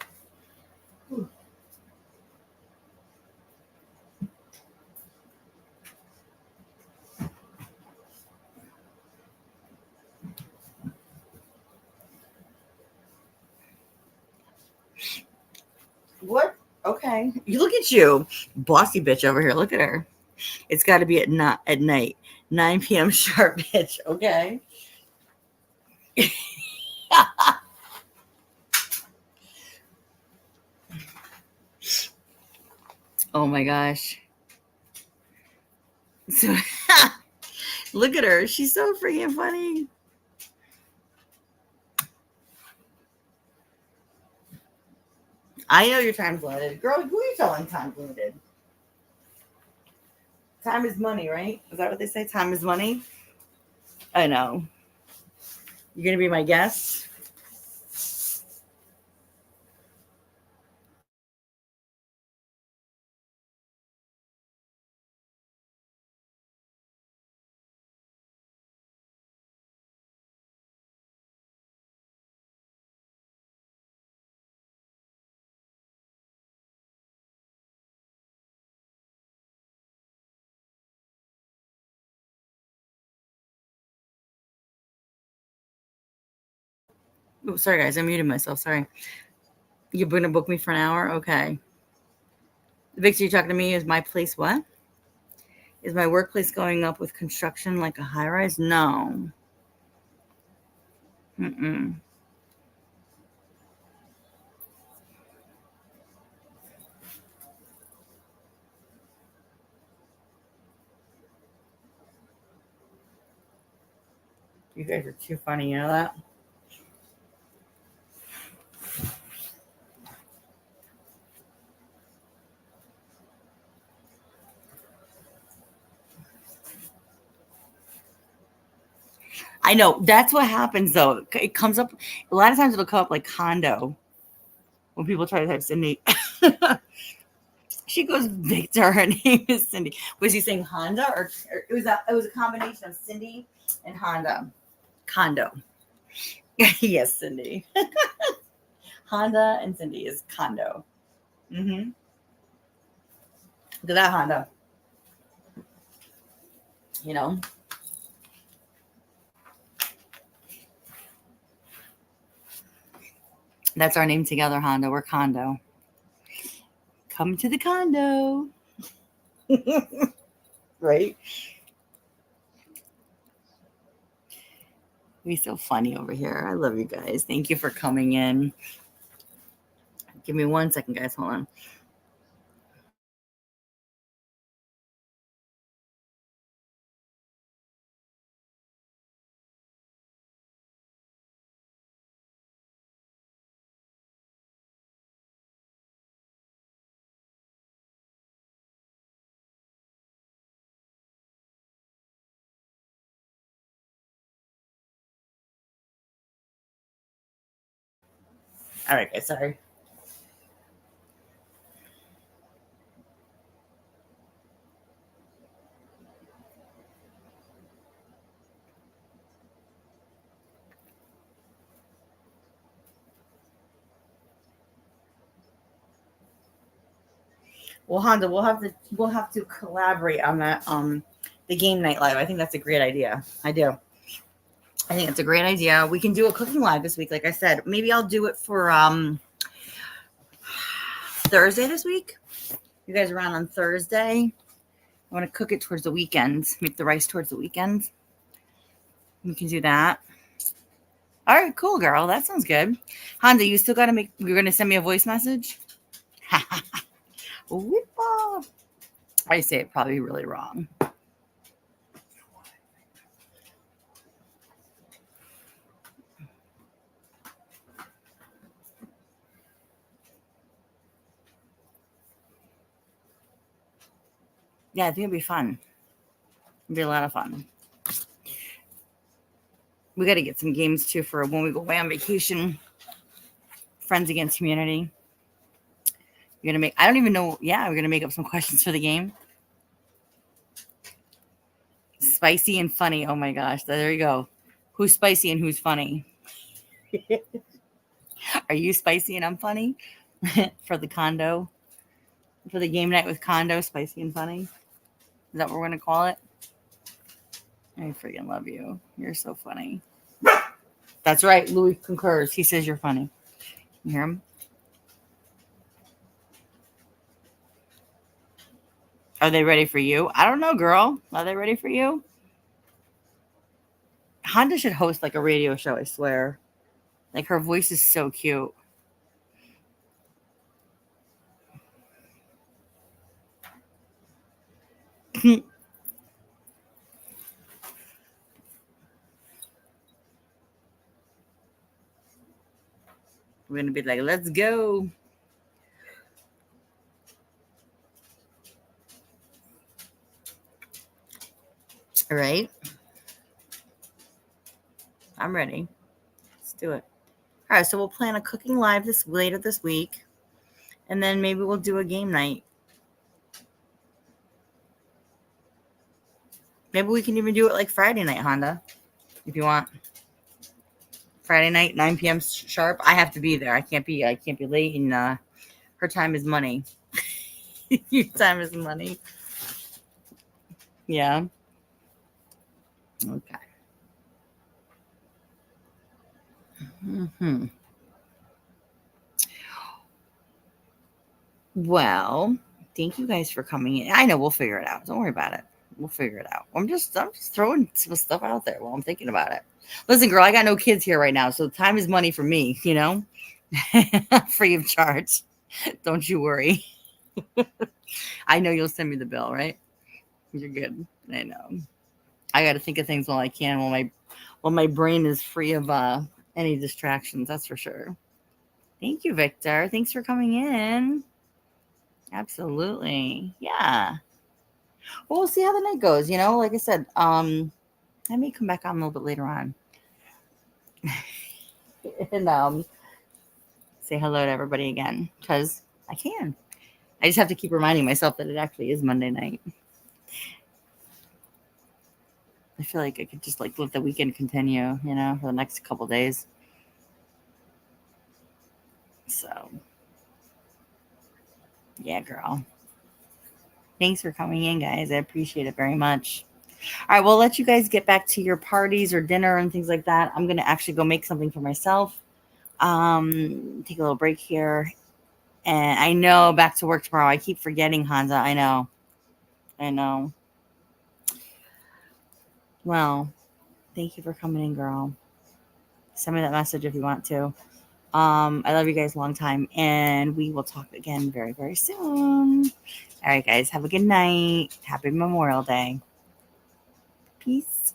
What? Okay. You look at you, bossy bitch over here. Look at her. It's got to be at night, 9 p.m. sharp, bitch. Okay. Oh my gosh. So look at her. She's so freaking funny. I know your time's limited. Girl, who are you telling time's limited? Time is money, right? Is that what they say? Time is money? I know. You're going to be my guest? Oh, sorry, guys. I muted myself. Sorry. You're going to book me for an hour? Okay. Victor, you talking to me? Is my place what? Is my workplace going up with construction like a high rise? No. Mm-mm. You guys are too funny. You know that? I know. That's what happens, though. It comes up, a lot of times it'll come up like condo when people try to type Cindy. She goes, Victor. Her name is Cindy. Was he saying Honda or it was a combination of Cindy and Honda? Condo. Yes, Cindy. Honda and Cindy is condo. Mm-hmm. Look at that Honda. You know, that's our name together, Honda. We're condo. Come to the condo. Right? We so funny over here. I love you guys. Thank you for coming in. Give me 1 second, guys. Hold on. All right, guys. Sorry. Well, Honda, we'll have to collaborate on that the game night live. I think that's a great idea. I do. I think it's a great idea. We can do a cooking live this week. Like I said, maybe I'll do it for Thursday this week. You guys are on Thursday. I want to cook it towards the weekend. Make the rice towards the weekend. We can do that. All right, cool, girl. That sounds good. Honda, you still got to make, you're going to send me a voice message? Whip off. I say it probably really wrong. Yeah, I think it'd be fun. It'd be a lot of fun. We got to get some games too for when we go away on vacation. Friends Against Humanity. You're going to make, I don't even know. Yeah, we're going to make up some questions for the game. Spicy and funny. Oh my gosh. There you go. Who's spicy and who's funny? Are you spicy and I'm funny? For the condo? For the game night with condo, spicy and funny? Is that what we're going to call it? I freaking love you. You're so funny. That's right. Louis concurs. He says you're funny. You hear him? Are they ready for you? I don't know, girl. Are they ready for you? Honda should host like a radio show, I swear. Like her voice is so cute. We're going to be like, let's go. All right. I'm ready. Let's do it. All right. So we'll plan a cooking live later this week. And then maybe we'll do a game night. Maybe we can even do it like Friday night, Honda, if you want. Friday night, 9 p.m. sharp. I have to be there. I can't be late. And her time is money. Your time is money. Yeah. Okay. Well, thank you guys for coming in. I know we'll figure it out. Don't worry about it. We'll figure it out. I'm just throwing some stuff out there while I'm thinking about it. Listen, girl, I got no kids here right now, so time is money for me, you know? Free of charge. Don't you worry. I know you'll send me the bill, right? You're good. I know. I got to think of things while I can, while my brain is free of any distractions. That's for sure. Thank you, Victor. Thanks for coming in. Absolutely. Yeah. Well, we'll see how the night goes. You know, like I said, I may come back on a little bit later on and say hello to everybody again because I can. I just have to keep reminding myself that it actually is Monday night. I feel like I could just like let the weekend continue, you know, for the next couple days. So, yeah, girl. Thanks for coming in, guys. I appreciate it very much. All right, we'll let you guys get back to your parties or dinner and things like that. I'm going to actually go make something for myself. Take a little break here. And I know back to work tomorrow. I keep forgetting, Hansa. I know. Well, thank you for coming in, girl. Send me that message if you want to. I love you guys a long time, and we will talk again very, very soon. All right, guys. Have a good night. Happy Memorial Day. Peace.